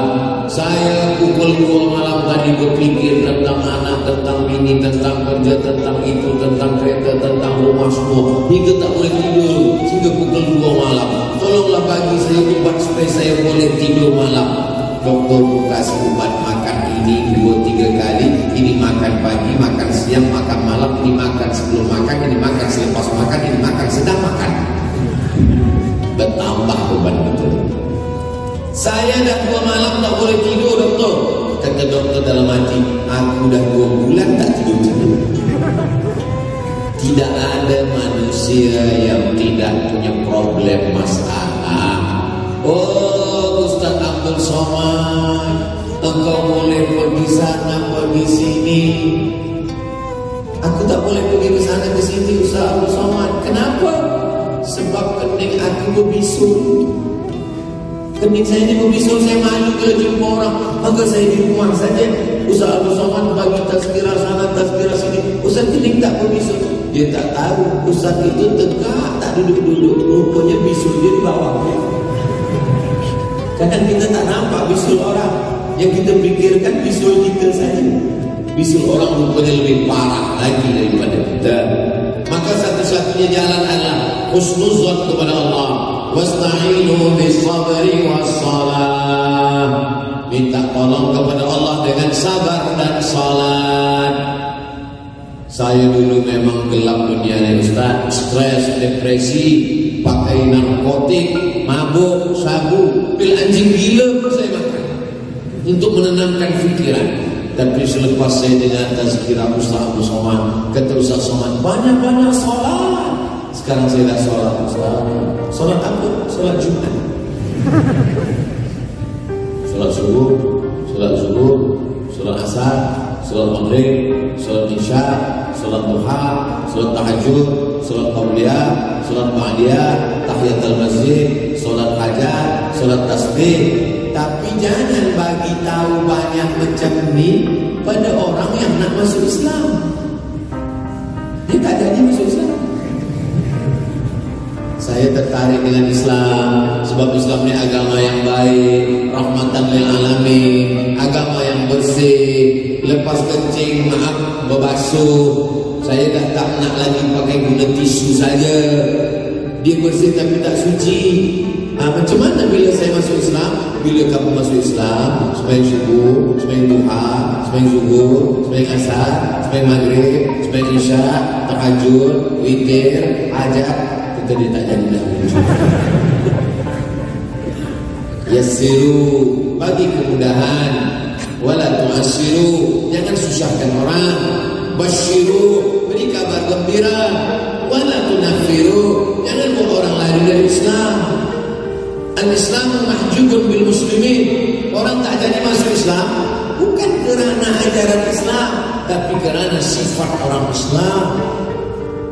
Saya pukul 2 malam tadi berpikir tentang anak, tentang bini, tentang kerja, tentang itu, tentang kereta, tentang rumah semua. Hingga tak boleh tidur. Hingga pukul 2 malam. Tolonglah bagi saya ubat supaya saya boleh tidur malam. Doktor kasih ubat makan ini 2-3 kali. Ini makan pagi, makan siang, makan malam. Ini makan sebelum makan, ini makan selepas makan, ini makan sedang makan. Bertambah beban betul. Saya dah 2 malam tak boleh tidur doktor. Kata doktor dalam hati, aku dah 2 bulan tak tidur. Tidak ada manusia yang tidak punya problem masalah. Oh Ustaz Abdul Somad, engkau boleh pergi sana pergi sini. Aku tak boleh pergi ke sana ke sini Ustaz Abdul Somad. Kenapa? Sebab kening aku berbisul. Kening saya ni berbisul, saya malu kalau jumpa orang. Maka saya di rumah saja. Ustaz Abdul Somad bagi tazkirah sana tazkirah sini. Ustaz kening tak berbisul. Dia tak tahu Ustaz itu tegak tak duduk-duduk. Rupanya bisul dia di bawah. Kadang kita tak nampak bisul orang. Yang kita fikirkan bisul kita saja. Bisul orang rupanya lebih parah lagi daripada kita. Maka satu-satunya jalan adalah husnuzan kepada Allah. Wasta'inu bis-sabri was-salat. Minta tolong kepada Allah dengan sabar dan salat. Saya dulu memang gelap dunia ni Ustaz. Stres, depresi, pakai narkotik, mabuk, sabu, pil anjing gila pun saya makan untuk menenangkan fikiran. Tapi selepas saya dengar tazkirah Ustaz Abdul Somad, kata Ustaz Somad, banyak-banyak solat. Sekarang saya dah solat Ustaz. Solat apa? Solat Jumat. Solat subuh, solat zuhur, solat asar, solat maghrib, solat isya, solat duha, solat tahajud, solat qabliyah, solat ba'diyah, tahiyatul masjid, solat hajat, solat tasbih. Tapi jangan bagi tahu banyak macam ni pada orang yang nak masuk Islam. Dia tak jadi masuk Islam. Saya tertarik dengan Islam sebab Islam ni agama yang baik, rahmatan lil alamin, agama yang bersih. Lepas kencing maaf berbasuh. Saya dah tak nak lagi pakai guna tisu saja. Dia bersih tapi tak suci. Macam mana bila saya masuk Islam? Bila kamu masuk Islam, sembahyang subuh, sembahyang duha, sembahyang zuhur, sembahyang asar, sembahyang maghrib, sembahyang isya, tahajud, witir, hajat. Kita dia tak jadi dah. Yassiru, bagi kemudahan. Wala tu'assiru, jangan susahkan orang. Basyiru, beri kabar gembira. Wala tunaffiru, jangan buat orang lari dari Islam. Al-Islamu mahjubun bil muslimin. Orang tak jadi masuk Islam bukan kerana ajaran Islam, tapi kerana sifat orang Islam.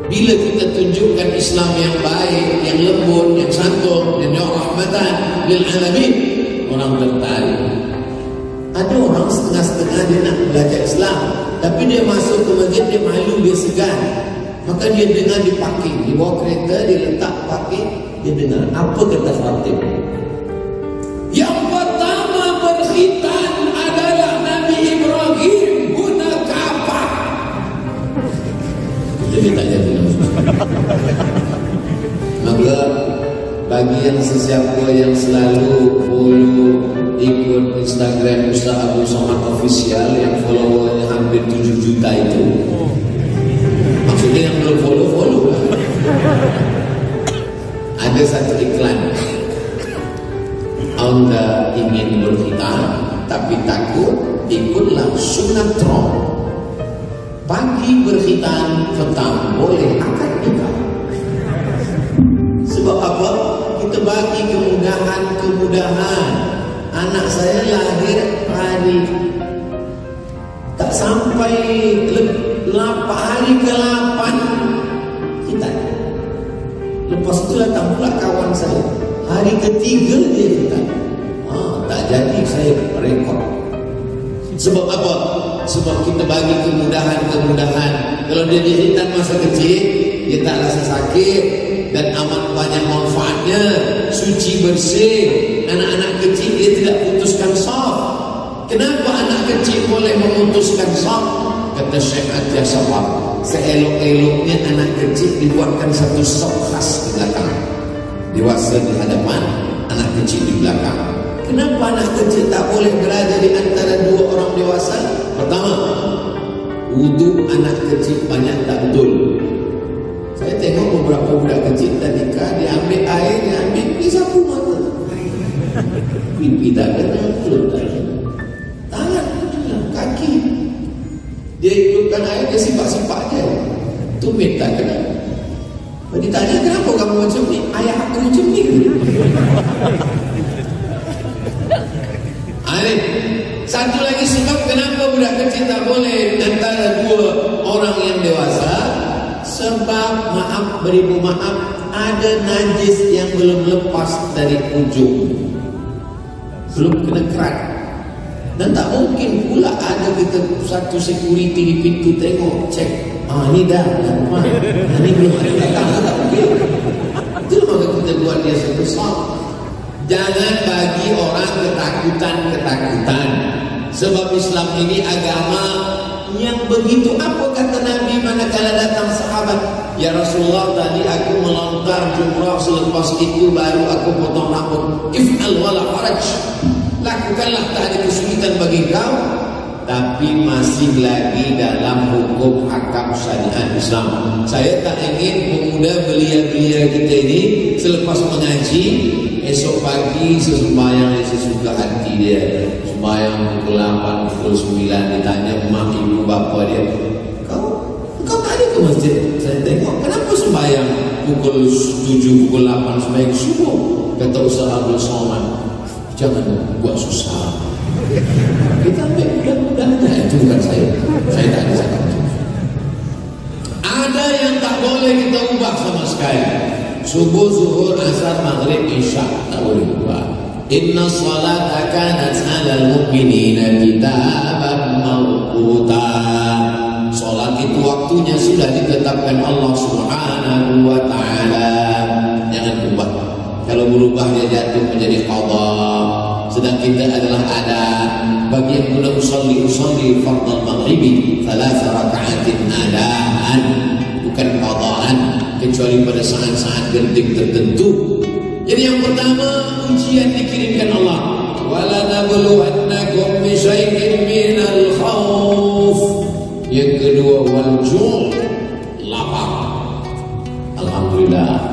Bila kita tunjukkan Islam yang baik, yang lembut, yang santun, yang rahmatan lil alamin, orang tertarik. Ada orang setengah-setengah dia nak belajar Islam, tapi dia masuk ke masjid, dia malu, dia segan. Maka dia dengar di parking, di bawah kereta, dia letak parking, dia dengar. Apa kata khatib? Yang pertama berkhitan adalah Nabi Ibrahim guna Ka'bah. Jadi tak jadi. Maka bagi yang sesiapa yang selalu follow ikut Instagram Ustaz Abdul Somad Official yang followernya hampir 7 juta itu, maksudnya yang belum follow lah. Ada satu iklan, Anda ingin berkhitan tapi takut ikutlah sunatron. Pagi berkhitan, petang boleh akad nikah. Sebab apa? Kita bagi kemudahan. Anak saya lahir hari tak sampai hari ke-8 kita. Lepas itu datang pula kawan saya. Hari ke-3 dia kita. Tak jadi saya rekod. Sebab apa? Sebab kita bagi kemudahan. Kalau dia dihitan masa kecil, dia tak rasa sakit dan amat banyak manfaatnya, suci bersih. Anak-anak kecil dia tidak putuskan saf. Kenapa anak kecil boleh memutuskan saf? Kata Syekh Atiyah Sabah, seelok-eloknya anak kecil dibuatkan satu saf khas di belakang, dewasa di hadapan, anak kecil di belakang. Kenapa anak kecil tak boleh berada di antara dua orang dewasa? Pertama, wudhu anak kecil banyak tak betul. Saya tengok beberapa budak kecil tadika, dia ambil air, dia ambil, dia sapu mata. Pipi tak kena, mulut tak kena, tangan kena, kaki. Dia hidupkan air, dia sipak-sipak je, tumit tak kena. Ditanya, kenapa kamu macam ni? Ayah aku macam ni. Satu lagi sebab kenapa budak kecil tak boleh antara dua orang yang dewasa. Sebab beribu maaf, ada najis yang belum lepas dari ujung, belum kena kerat. Dan tak mungkin pula ada kita satu security di pintu tengok, cek, ni dah rumah, ni belum ada datang, tak mungkin. Itu maka kita buat dia sebesar. Jangan bagi orang ketakutan. Sebab Islam ini agama yang begitu. Apa kata Nabi manakala datang sahabat, ya Rasulullah, tadi aku melontar jumrah, selepas itu baru aku potong rambut. If'al wala haraj, lakukanlah, tak ada kesulitan bagi kau. Tapi masih lagi dalam hukum hakam syariat Islam. Saya tak ingin pemuda belia-belia kita ini selepas mengaji, esok pagi sesembayang sesuka hati dia, sembayang pukul 8, pukul 9, ditanya mak ibu bapa dia, kau tak ada ke masjid? Saya tengok, kenapa sembayang pukul 7, pukul 8 sembayang subuh? Kata Ustaz Abdul Somad, jangan buat susah. Kita ambil mudah-mudahan. Itu bukan saya tak ada cakap itu. Ada yang tak boleh kita ubah sama sekali. Subuh, zuhur, asar, maghrib, isya tak boleh ubah. Inna salata kanat 'alal mu'minina kitaban mawquta. Salat itu waktunya sudah ditetapkan Allah Subhanahu wa taala. Jangan ubah. Kalau berubah dia jatuh menjadi qadha. Sedang kita adalah ada bagi yang mudah usalli fardal maghribi 3 raka'atin adaan, bukan qadaan, kecuali pada saat-saat genting tertentu. Jadi yang pertama, ujian dikirimkan Allah. Wala nabluwannakum bi syai'in minal khauf. Yang kedua, wal ju', lapar. Alhamdulillah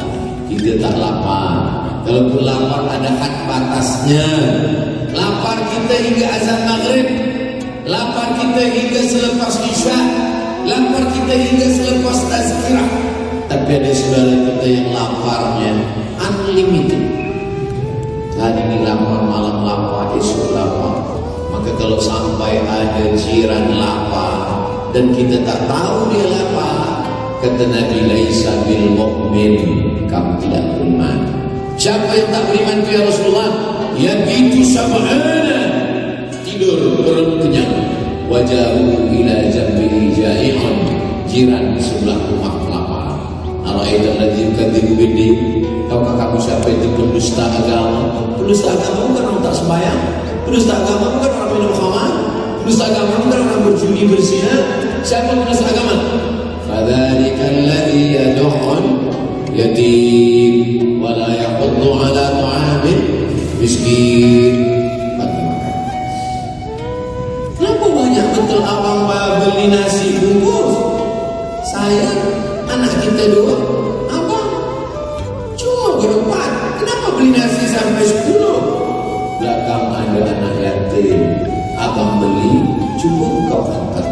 kita tak lapar. Kalau lapar ada had batasnya. Lapar kita hingga azan maghrib, lapar kita hingga selepas isya, lapar kita hingga selepas tazkirah. Tapi ada saudara kita yang laparnya unlimited. Hari ini lapar, malam lapar, esok lapar. Maka kalau sampai ada jiran lapar dan kita tak tahu dia lapar, kata Nabi, laisa bil mu'min, kamu tidak beriman. Siapa yang tak beriman itu ya Rasulullah? Ya bitu sab'ana, tidur perut kenyang. Wajahu ila jambihi ja'i'an, jiran sebelah rumah kelaparan. Ara'aita alladzi yukadzibu bid-din, tahukah kamu siapa itu pendusta agama? Pendusta agama bukan orang tak sembahyang, pendusta agama bukan orang minum khamar, pendusta agama bukan orang berjudi berzina. Siapa pendusta agama? Fadzalika alladzi yad'un yatim wa la yahuddu ala ta'amil miskin. Kenapa banyak betul abang beli nasi bungkus? Saya, anak kita 2, abang cuma berempat. Kenapa beli nasi sampai 10? Belakang ada anak yatim, abang beli cukup kau hantar.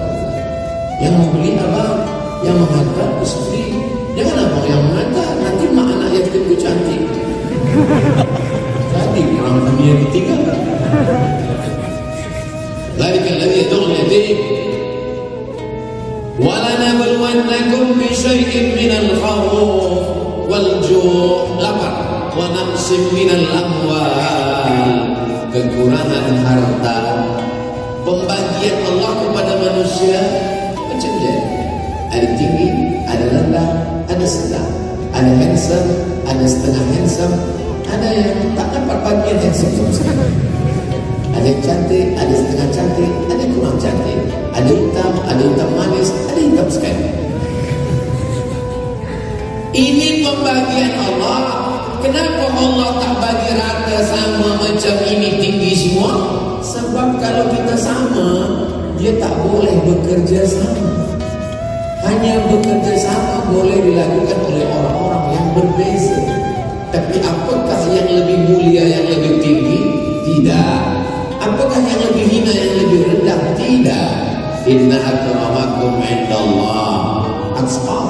Yang mau beli abang, yang menghantar istri. Jangan abang yang menghantar, nanti mak anak yatimku cantik. Jadi perang dunia ditinggal. Dzalika alladzi yad'u al-yatim. Wa lanabluwannakum bi syai'in minal khawf wal ju' lapar wa naqsim minal amwal, kekurangan harta. Pembagian Allah kepada manusia macam dia. Ada tinggi, ada rendah, ada sedang, ada handsome, ada setengah handsome, ada yang tak dapat bagian handsome sama sekali. Ada yang cantik, ada setengah cantik, ada yang kurang cantik, ada hitam manis, ada hitam sekali. Ini pembagian Allah. Kenapa Allah tak bagi rata sama macam ini tinggi semua? Sebab kalau kita sama, dia tak boleh bekerja sama. Hanya bekerja sama boleh dilakukan oleh orang-orang yang berbeza. Tapi apakah yang lebih mulia, yang lebih tinggi? Tidak. Apakah yang lebih hina, yang lebih rendah? Tidak. Inna akramakum indallah atqakum.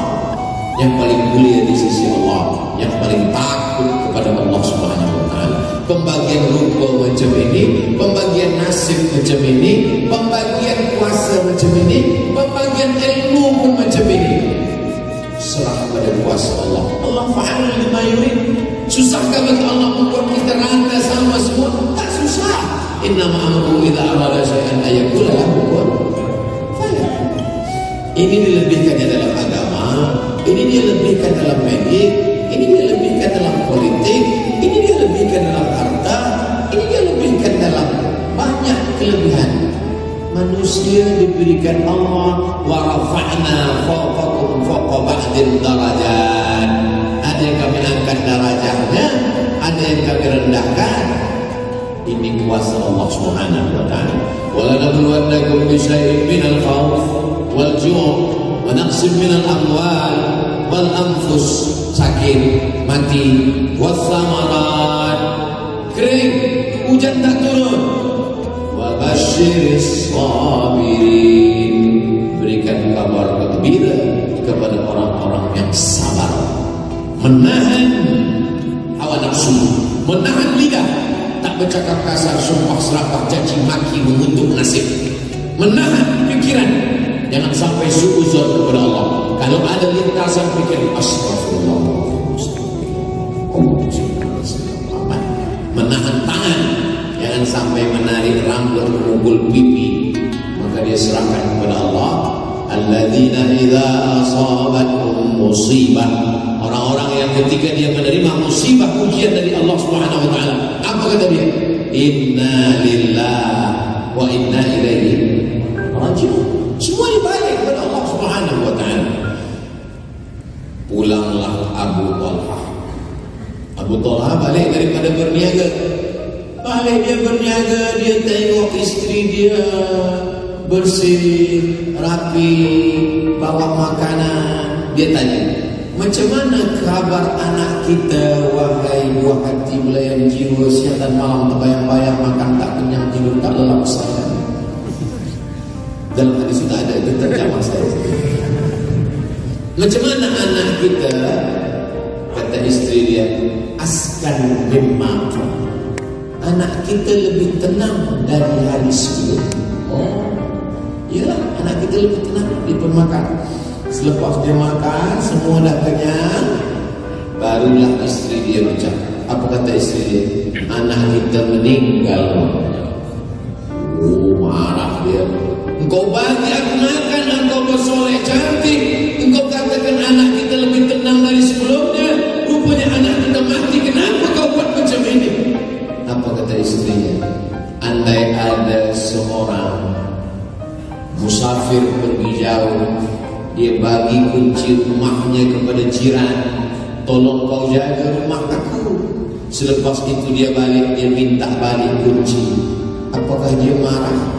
Yang paling mulia di sisi Allah, yang paling takut kepada Allah Subhanahu wa taala. Pembagian rupa macam ini, pembagian nasib macam ini, pembagian kuasa macam ini, pembagian ilmu pun macam ini. Serah pada kuasa Allah. Allah fa'al lima yurid. Susahkah bagi Allah membuat kita rata sama semua? Tak susah. Innama amruhu idza arada syai'an ayaqula lahu kun fayakun. Ini dilebihkannya dalam agama, ini dia lebihkan dalam medik, ini dia lebihkan dalam politik, ini dia lebihkan dalam harta, ini dia lebihkan dalam banyak kelebihan. Manusia diberikan Allah wa rafa'na fawqakum fawqa ba'dil darajat. Ada yang kami angkat darajatnya, ada yang kami rendahkan. Ini kuasa Allah Subhanahu wa taala. Wa lanabluwannakum bi syai'in minal khawf wal ju' wa naqsim minal amwal wal anfus, sakit, mati, was samarat, kering, hujan tak turun. Wa basyiris sabirin, berikan kabar gembira kepada orang-orang yang sabar, menahan hawa nafsu, menahan lidah, tak bercakap kasar, sumpah serapah, caci maki, mengutuk nasib, menahan pikiran, jangan sampai suuzon kepada Allah. Kalau ada lintasan pikir astagfirullah, menahan tangan, jangan sampai menarik rambut, merugul pipi, maka dia serahkan kepada Allah. Alladzina idza asabathum musibah, orang-orang yang ketika dia menerima musibah, ujian dari Allah Subhanahu wa taala, apa kata dia? Inna lillahi wa inna ilaihi raji'un. Semua balik kepada Allah Subhanahu wa taala. Pulanglah Abu Talhah. Abu Talhah balik daripada berniaga. Balik dia berniaga, dia tengok istri dia bersih, rapi, bawa makanan. Dia tanya, macam mana kabar anak kita, wahai buah hati belayan jiwa, siang dan malam terbayang-bayang, makan tak kenyang, tidur tak lelap sayang. Dalam hadis sudah ada, itu terjemah saya. Macam mana anak kita? Kata istri dia, askan mimma, anak kita lebih tenang dari hari sebelum. Oh, iyalah, anak kita lebih tenang. Dia pun makan. Selepas dia makan, semua dah kenyang, barulah istri dia bercakap. Apa kata istri dia? Anak kita meninggal. Oh, marah dia. Engkau bagi aku makan, engkau bersoleh cantik, engkau katakan anak kita lebih tenang dari sebelumnya, rupanya anak kita mati. Kenapa kau buat macam ini? Apa kata istrinya? Andai ada seorang musafir pergi jauh, dia bagi kunci rumahnya kepada jiran, tolong kau jaga rumah aku. Selepas itu dia balik, dia minta balik kunci. Apakah dia marah?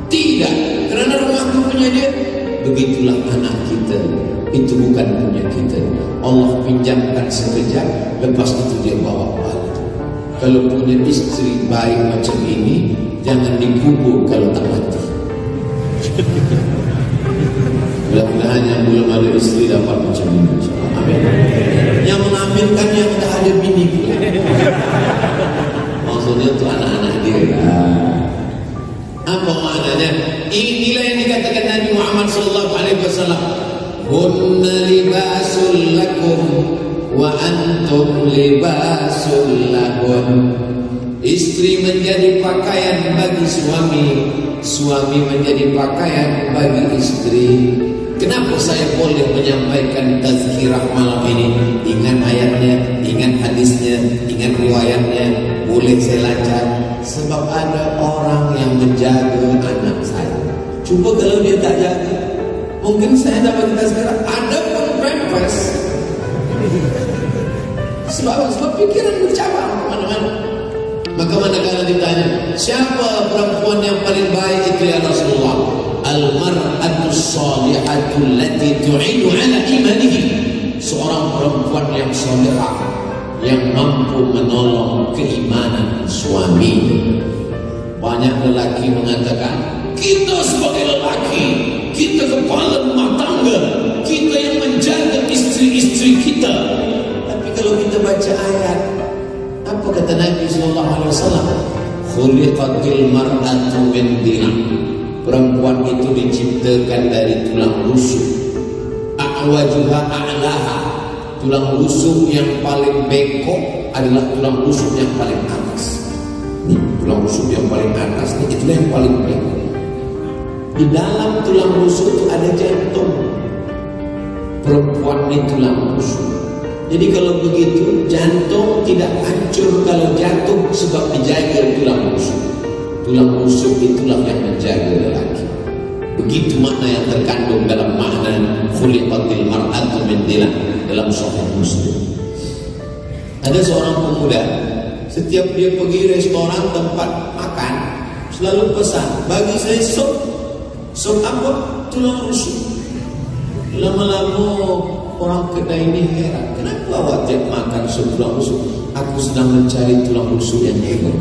Tidak, kerana rumah itu punya dia. Begitulah anak kita, itu bukan punya kita. Allah pinjamkan sekejap, lepas itu dia bawa balik. Kalau punya istri baik macam ini, jangan dikubur kalau tak mati. Mudah-mudahan yang belum ada istri dapat macam ini. Amin. Yang mengambilkan yang dah ada bini pula. Maksudnya untuk anak-anak dia. Apa maknanya? Inilah yang dikatakan Nabi Muhammad SAW. Hunna libasul lakum wa antum libasul lahun. Istri menjadi pakaian bagi suami, suami menjadi pakaian bagi istri. Kenapa saya boleh menyampaikan tazkirah malam ini? Ingat ayatnya, ingat hadisnya, ingat riwayatnya. Boleh saya lancar? Sebab ada orang yang menjaga anak saya. Cuba kalau dia tak jaga, mungkin saya dapat tazkirah. Ada pun pampers. Sebab pikiran bercabang kemana-mana. Maka manakala ditanya, siapa perempuan yang paling baik itu ya Rasulullah? Al-mar'atus salihatu allati tu'inu ala imanihi. Seorang perempuan yang salihah, yang mampu menolong keimanan suami. Banyak lelaki mengatakan, kita sebagai lelaki, kita kepala rumah tangga, kita yang menjaga istri-istri kita. Tapi kalau kita baca ayat, apa kata Nabi SAW? Khuliqatil mar'atu min dina. Perempuan itu diciptakan dari tulang rusuk. A'wajuha a'laha. Tulang rusuk yang paling bengkok adalah tulang rusuk yang paling atas. Ini tulang rusuk yang paling atas ini, itulah yang paling bengkok. Di dalam tulang rusuk itu ada jantung. Perempuan ini tulang rusuk. Jadi kalau begitu, jantung tidak hancur kalau jatuh sebab dijaga tulang rusuk. Tulang rusuk itulah yang menjaga lelaki. Begitu makna yang terkandung dalam makna khuliqatil mar'atu min dilah dalam Sahih Muslim. Ada seorang pemuda, setiap dia pergi restoran tempat makan, selalu pesan, bagi saya sup. Sup apa? Tulang rusuk. Lama-lama orang kedai ini heran, kenapa awak tiap makan sup tulang rusuk? Aku sedang mencari tulang rusuk yang hebat.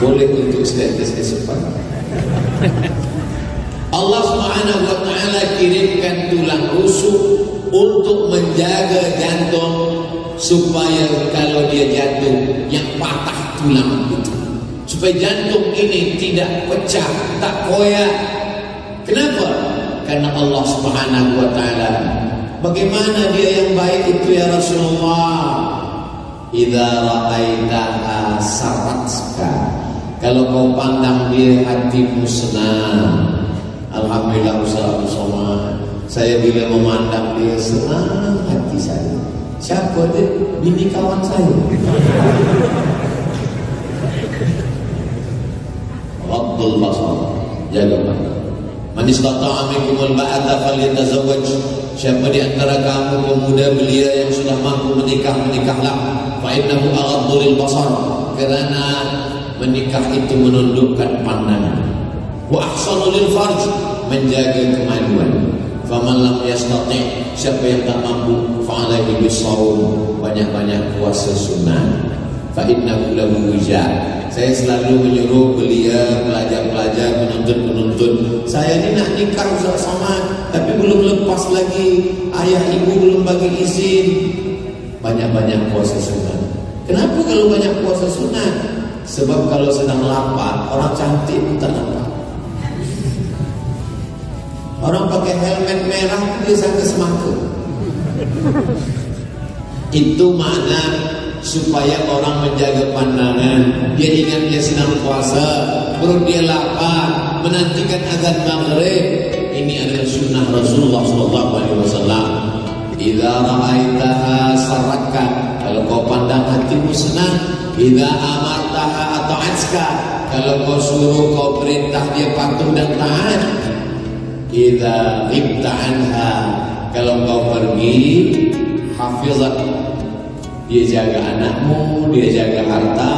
Boleh untuk status kesepan. Allah Subhanahu wa ta'ala kirimkan tulang rusuk untuk menjaga jantung, supaya kalau dia jatuh yang patah tulang itu, supaya jantung ini tidak pecah, tak koyak. Kenapa? Karena Allah Subhanahu wa ta'ala. Bagaimana dia yang baik itu ya Rasulullah? Idza ra'aitaha saratka. Kalau kau pandang dia hatimu senang. Alhamdulillah Ustaz Somad, saya bila memandang dia senang hati saya. Siapa dia? Bini kawan saya. Rabbul basar, jaga mata. Man istata'a minkumul ba'ata falyatazawwaj. Siapa di antara kamu pemuda belia yang sudah mampu menikah, menikahlah. Fa innahu aghaddu lil basar. Karena menikah itu menundukkan pandangan. Wa ahsanu lil farj, menjaga kemaluan. Faman lam yastati', siapa yang tak mampu, fa alaihi bisawm, banyak-banyak puasa sunnah. Fa innahu lahu wija. Saya selalu menyuruh belia, pelajar-pelajar, penuntut-penuntut, saya ini nak nikah Ustaz Somad, tapi belum lepas lagi, ayah ibu belum bagi izin. Banyak-banyak puasa sunnah. Kenapa kalau banyak puasa sunnah? Sebab kalau sedang lapar, orang cantik pun tak nampak. Orang pakai helmet merah dia sangka semangka. Itu makna supaya orang menjaga pandangan. Dia ingat dia sedang puasa, perut dia lapar, menantikan azan maghrib. Ini adalah sunnah Rasulullah SAW. Idza ra'aitaha saraka, kalau kau pandang hatimu senang. Idza amartaha ata'atka, kalau kau suruh, kau perintah, dia patuh dan taat. Idza ghibta anha, kalau kau pergi, hafizat, dia jaga anakmu, dia jaga harta,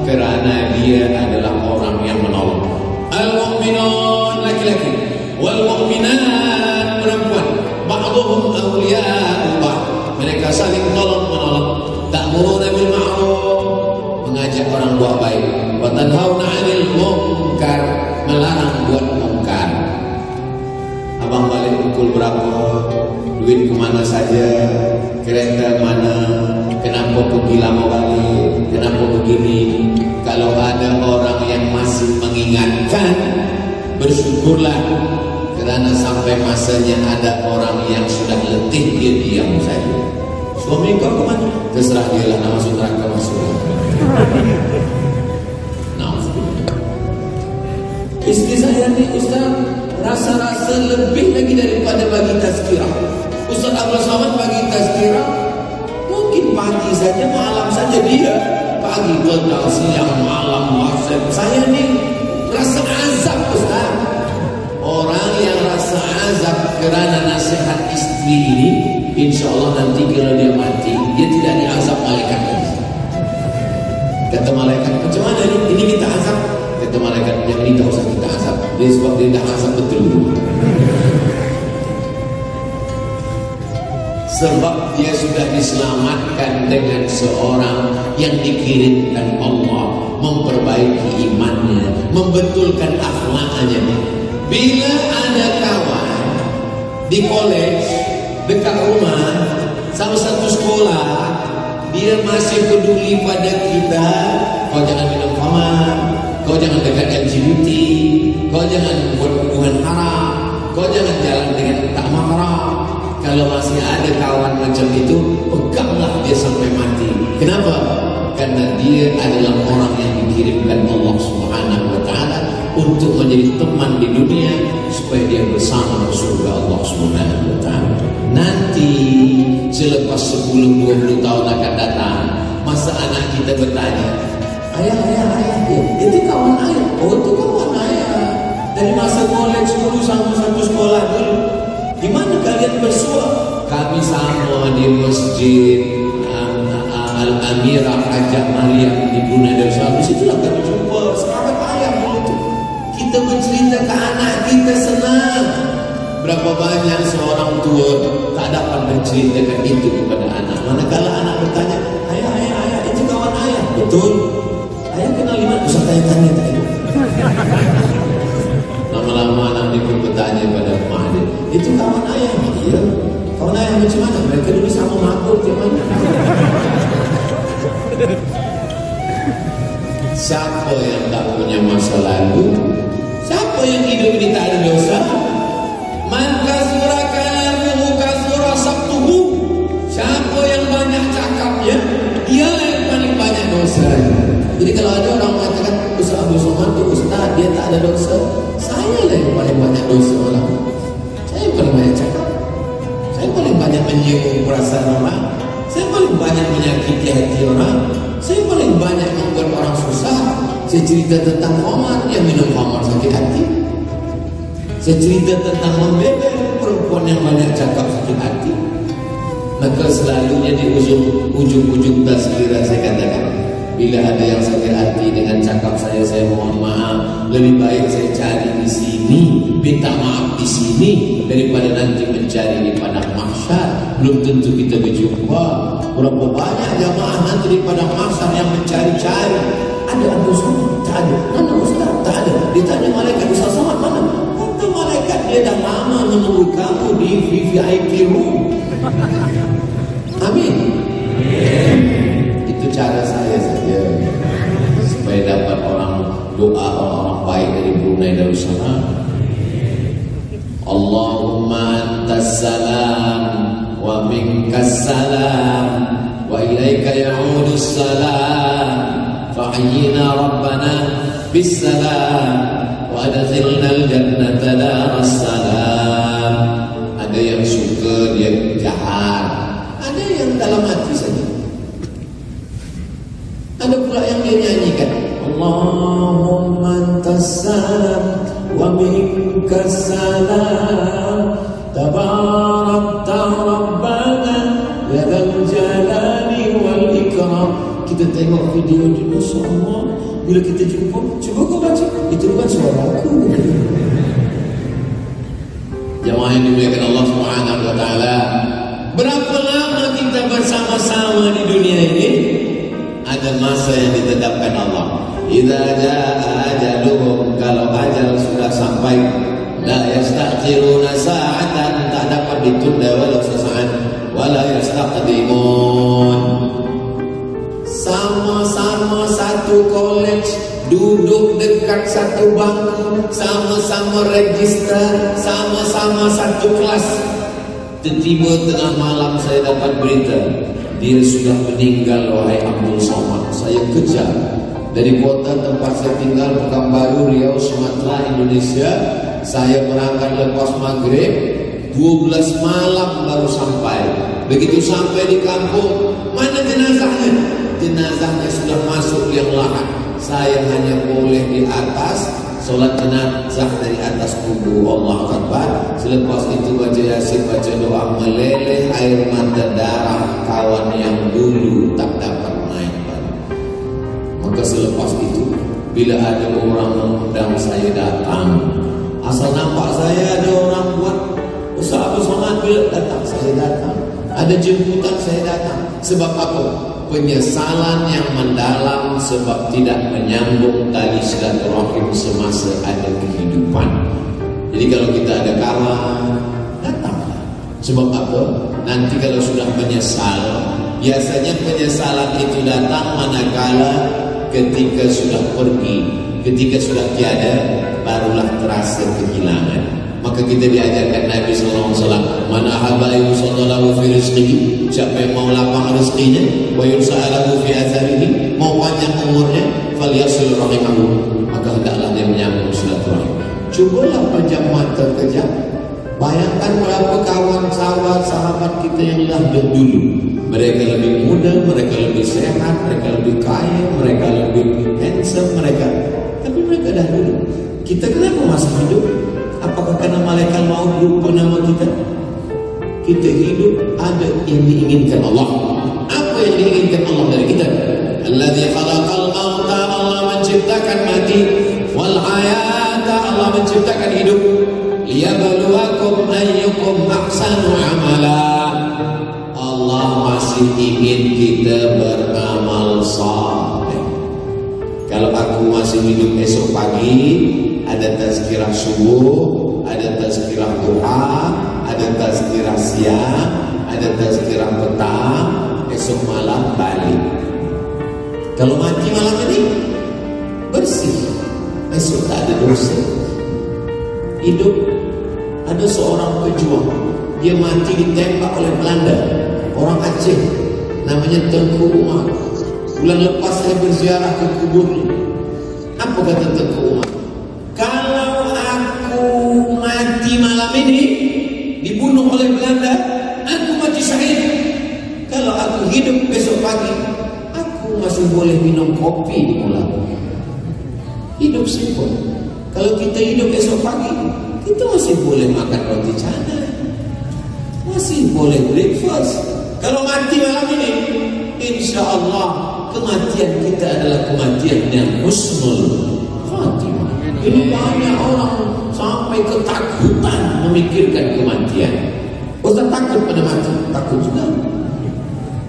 kerana dia adalah orang yang menolong. Al-mu'minun laki-laki, wal mu'minat perempuan, ba'dhum awliya'u ba'd, mereka saling tolong menolong. Ta'muruna bil ma'ruf, mengajak orang buat baik, wa tanhauna 'anil munkar, melarang buat mungkar. Abang balik pukul berapa, duit kemana saja, kereta mana, kenapa pergi lama balik, kenapa begini. Kalau ada orang yang masih mengingatkan, bersyukurlah, kerana sampai masanya ada orang yang sudah letih, dia diam saja. Suami kau kemana? Terserah dia lah, nak masuk neraka masuk. Isteri saya ni Ustaz rasa-rasa lebih lagi daripada bagi tazkirah. Ustaz Abdul Somad bagi tazkirah mungkin pagi saja, malam saja. Dia pagi, petang, siang, malam, WhatsApp. Saya ni rasa azab Ustaz. Orang yang rasa azab kerana nasihat isteri ini, insya-Allah nanti kalau dia mati, dia tidak diazab malaikat lagi. Kata malaikat, macam mana ini? Ini kita azab. Kata malaikat, yang ini tak usah kita azab. Dia sebab dia dah azab betul. Sebab dia sudah diselamatkan dengan seorang yang dikirimkan Allah, memperbaiki imannya, membetulkan akhlaknya. Bila ada kawan di college dekat rumah, sama satu sekolah, dia masih peduli pada kita. Kau jangan minum khamar, kau jangan dekat LGBT, kau jangan buat hubungan haram, kau jangan jalan dengan tak mahram. Kalau masih ada kawan macam itu, peganglah dia sampai mati. Kenapa? Karena dia adalah orang yang dikirimkan Allah Subhanahu wa taala untuk menjadi teman di dunia, supaya dia bersama surga Allah Subhanahu wa taala. Nanti selepas 10-20 tahun akan datang, masa anak kita bertanya, ayah, itu kawan ayah. Oh, itu kawan ayah dari masa college dulu, sama satu sekolah dulu. Di mana kalian bersua? Kami sama di masjid Al-Amirah Hajjah Maryam di Brunei Darussalam. Di situlah kami jumpa sahabat ayah dulu tu. Kita bercerita ke anak kita, senang. Berapa banyak seorang tua tak dapat menceritakan itu kepada anak. Manakala anak bertanya, ayah, itu kawan ayah. Betul. Ayah kenal di mana? Usah tanya-tanya tadi. Lama-lama anak dia pun bertanya pada mak dia, itu kawan ayah? Iya. Kawan ayah macam mana? Mereka dulu sama makhluk macam mana? Siapa yang tak punya masa lalu? Siapa yang hidup ini tak ada dosa? Man kasura kalamuhu kasura sabtuhu. Siapa yang banyak cakapnya, dialah yang paling banyak dosa. Jadi kalau ada orang mengatakan Ustaz Abdul Somad itu Ustaz, dia tak ada dosa, saya lah yang paling banyak dosa orang. Saya paling banyak cakap, saya paling banyak menyinggung perasaan orang, saya paling banyak menyakiti hati orang, saya paling banyak membuat orang susah. Saya cerita tentang khamar, yang minum khamar sakit hati. Saya cerita tentang membebel, perempuan yang banyak cakap sakit hati. Maka selalunya di ujung tazkirah saya katakan, bila ada yang sakit hati dengan cakap saya mohon maaf. Lebih baik saya cari di sini, minta maaf di sini, daripada nanti mencari di padang mahsyar. Belum tentu kita berjumpa. Berapa banyak jamaah nanti di padang mahsyar yang mencari-cari. Ada Abdul Somad? Tak ada. Mana Ustaz? Tak ada. Ditanya malaikat, Ustaz Somad mana? Kata malaikat, dia dah lama menunggu kamu di VIP room. Amin. Itu cara saya saja, supaya dapat orang doa orang baik dari Brunei Darussalam. Allahumma antas salam wa minkas salam wa ilaika ya'udus salam fahyina rabbana bis salam wa adkhilna al-jannata daras salam. Ada yang suka dia jahat, ada yang dalam hati saja. Ada pula yang dia nyanyikan, Allahumma antas salam wa minkas salam tabarakta rabbana ya dzal jalali wal ikram. Kita tengok video di Masya Allah, bila kita jumpa, cuba kau baca, itu bukan suara aku. Jemaah yang dimuliakan Allah Subhanahu wa taala, berapa lama kita bersama-sama di dunia ini? Ada masa yang ditetapkan Allah. idza jaa ajaluhum, kalau ajal sudah sampai, la yastakhiruna sa'atan, tak dapat ditunda walau sesaat, wala yastaqdimun. Sama-sama satu college, duduk dekat satu bangku, sama-sama register, sama-sama satu kelas. Tiba-tiba tengah malam saya dapat berita, dia sudah meninggal, wahai Abdul Somad. Saya kejar dari kota tempat saya tinggal, Pekanbaru, Riau, Sumatera, Indonesia. Saya berangkat lepas maghrib, 12 malam baru sampai. Begitu sampai di kampung, mana jenazahnya? Jenazahnya sudah masuk liang lahat. Saya hanya boleh di atas, solat jenazah dari atas kubur, Allah Akbar. Selepas itu baca Yasin, baca doa, meleleh air mata darah kawan yang dulu tak dapat naik balik. Maka selepas itu, bila ada orang mengundang saya datang, asal nampak saya ada orang buat Ustaz Abdul Somad, bila datang saya datang, ada jemputan saya datang. Sebab apa? Penyesalan yang mendalam sebab tidak menyambung tali silaturahim semasa ada kehidupan. Jadi kalau kita ada kawan, datanglah. Sebab apa? Nanti kalau sudah menyesal, biasanya penyesalan itu datang manakala ketika sudah pergi, ketika sudah tiada, barulah terasa kehilangan. Maka kita diajarkan Nabi SAW, man ahabba yusallallahu fi rizqihi, siapa yang mau lapang rezekinya, wa yusalahu fi atharihi, mau panjang umurnya, falyasil rahimahu, maka hendaklah dia menyambung silaturahim. Cubalah pejam mata kejap, bayangkan berapa kawan sahabat kita yang lahir dulu. Mereka lebih muda, mereka lebih sehat, mereka lebih kaya, mereka lebih handsome, tapi mereka dah dulu. Kita kenapa masih hidup? Apakah karena malaikat maut lupa nama kita? Kita hidup, ada yang diinginkan Allah. Apa yang diinginkan Allah dari kita? Alladzi khalaqal mauta, Allah menciptakan mati, wal hayata, Allah menciptakan hidup, liyabluwakum ayyukum ahsanu amala. Allah masih ingin kita beramal saleh. Kalau aku masih hidup esok pagi, ada tazkirah subuh, ada tazkirah duha, ada tazkirah siang, ada tazkirah petang, esok malam balik. Kalau mati malam ini, bersih, esok tak ada dosa. Hidup, ada seorang pejuang, dia mati ditembak oleh Belanda, orang Aceh, namanya Tengku Umar. Bulan lepas saya berziarah ke kuburnya. Apa kata Tengku Umar? Kalau aku mati malam ini, dibunuh oleh Belanda, aku mati syahid. Kalau aku hidup besok pagi, aku masih boleh minum kopi mula. Hidup simpel. Kalau kita hidup besok pagi, kita masih boleh makan roti canai, masih boleh breakfast. Kalau mati malam ini, insya Allah kematian kita adalah kematian yang husnul khatimah. Ini banyak orang sampai ketakutan memikirkan kematian. Ustaz takut pada mati, takut juga.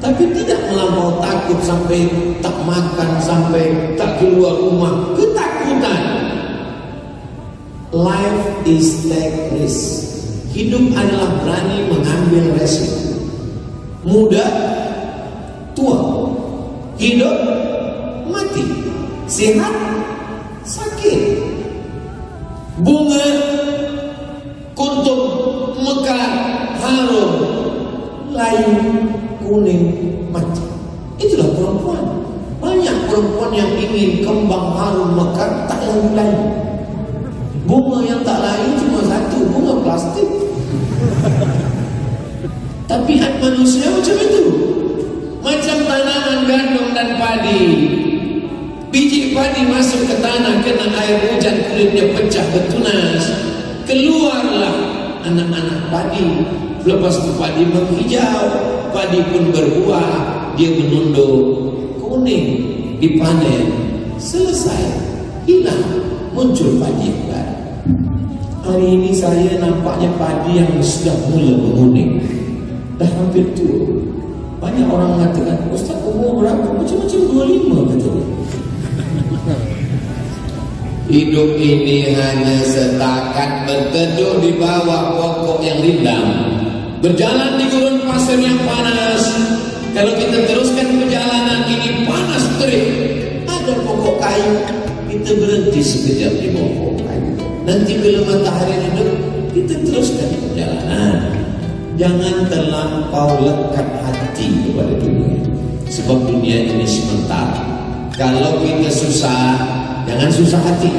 Tapi tidak melampau takut sampai tak makan, sampai tak keluar rumah. Ketakutan. Life is take risk. Hidup adalah berani mengambil resiko. Muda, tua, hidup, mati, sehat, sakit. Bunga, kuntum, mekar, harum, layu, kuning, mati. Itulah perempuan. Banyak perempuan yang ingin kembang harum mekar, tak layu-layu. Bunga yang tak layu cuma satu, bunga plastik. Tabiat manusia macam itu. Macam tanaman gandum dan padi. Biji padi masuk ke tanah, kena air hujan, kulitnya pecah bertunas. Keluarlah anak-anak padi. Lepas itu padi menghijau, padi pun berbuah, dia menunduk, kuning, dipanen, selesai, hilang, muncul padi yang baru. Hari ini saya nampaknya padi yang sudah mula menguning, dah hampir tua. Banyak orang mengatakan, Ustaz umur berapa? Macam-macam 25 kata dia. Hidup ini hanya setakat berteduh di bawah pokok yang rindang, berjalan di gurun pasir yang panas. Kalau kita teruskan perjalanan ini panas terik, ada pokok kayu, kita berhenti sekejap di bawah pokok kayu. Nanti bila matahari redup, kita teruskan perjalanan. Jangan terlampau lekat hati kepada dunia, sebab dunia ini sementara. Kalau kita susah, jangan susah hati,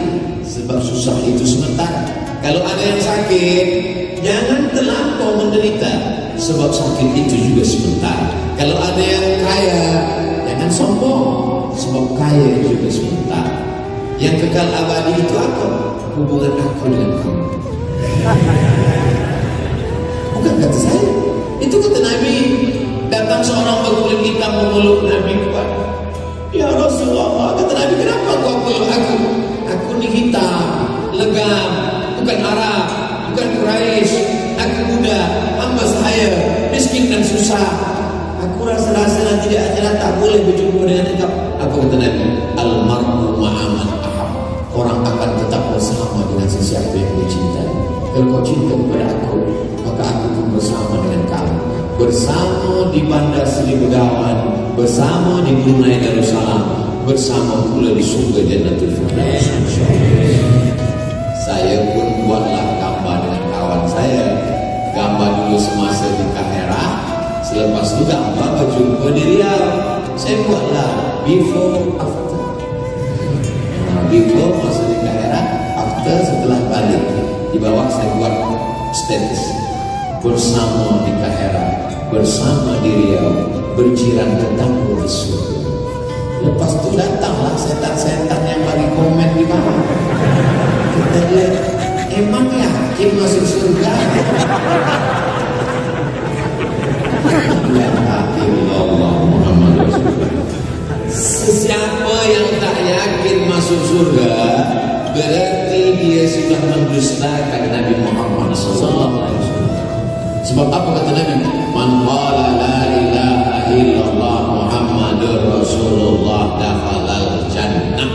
sebab susah itu sementara. Kalau ada yang sakit, jangan terlampau menderita, sebab sakit itu juga sementara. Kalau ada yang kaya, jangan sombong, sebab kaya juga sementara. Yang kekal abadi itu apa? Hubungan aku dengan kamu. Bukan kata saya, itu kata Nabi. Datang seorang berkulit hitam memeluk Nabi kuat. Ya Rasulullah, kata Nabi, kenapa kau peluk aku? Aku ni hitam, legam, bukan Arab, bukan Quraisy. Aku muda, hamba saya, miskin dan susah. Aku rasa-rasa nanti di akhirat tak boleh berjumpa dengan engkau. Apa kata Nabi? Al-mar'u ma'aman ahab. Orang akan tetap bersama dengan sesiapa yang dia cintai. Kalau kau cinta kepada aku, maka aku pun bersama dengan kamu. Bersama di Bandar Seri Begawan, bersama di Brunei Darussalam, bersama pula di surga Jannatul Firdaus. Saya pun buatlah gambar dengan kawan saya. Gambar dulu semasa di Kahera, selepas itu gambar berjumpa di Riau. Saya buatlah before after. Before masa di Kahera, after setelah balik. Di bawah saya buat status bersama di Kahera, bersama di Riau, berjiran ketemu di surga. Lepas itu datanglah setan-setan yang bagi komen di bawah. Kita lihat, emang yakin masuk surga? Ya Allah Muhammad Rasulullah. Sesiapa yang tak yakin masuk surga, berarti dia sudah mendustakan Nabi Muhammad SAW. Sebab apa kata Nabi? Man qala la ilaha illallah Muhammadur Rasulullah dakhalal jannah.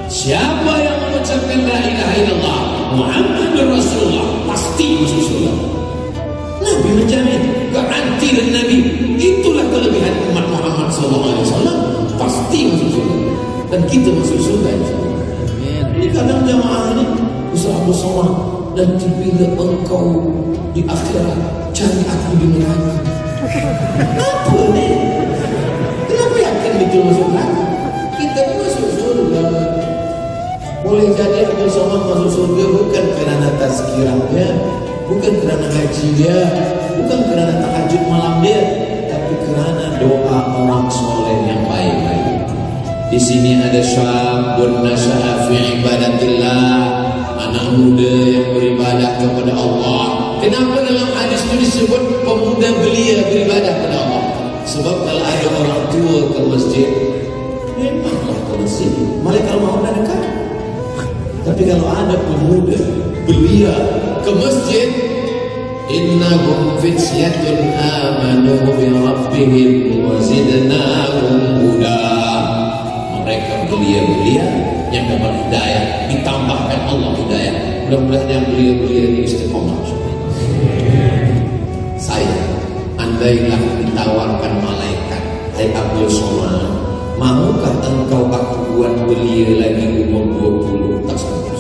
Siapa yang mengucapkan la ilaha illallah Muhammadur Rasulullah pasti masuk surga. Nabi menjamin, garanti dari Nabi. Itulah kelebihan umat Muhammad SAW, pasti masuk surga. Dan kita masuk surga insyaallah. Ini kadang jamaah ini bersama-sama, dan bila engkau di akhirat cari aku di neraka. Apa ni? Kenapa yakin betul masuk neraka? Kita masuk surga. Boleh jadi Abdul Somad masuk surga bukan kerana tazkirahnya, bukan kerana haji dia, bukan kerana tahajud malam dia, tapi kerana doa orang soleh yang baik-baik. Di sini ada syabun nasya'a fi ibadatillah, anak muda yang beribadah kepada Allah. Kenapa dalam hadis itu disebut pemuda belia beribadah kepada Allah? Sebab kalau ada orang tua ke masjid, memanglah ke masjid, malaikat maut dah dekat. Tapi kalau ada pemuda belia ke masjid, innahum fityatun amanu bi rabbihim wa zidnahum huda. Mereka belia-belia yang dapat hidayah, ditambahkan Allah hidayah. Mudah-mudahan yang belia-belia ini istiqomah. Saya, andailah ditawarkan malaikat, hai Abdul Somad, mahukah engkau aku buat belia lagi umur 20? Tak sanggup.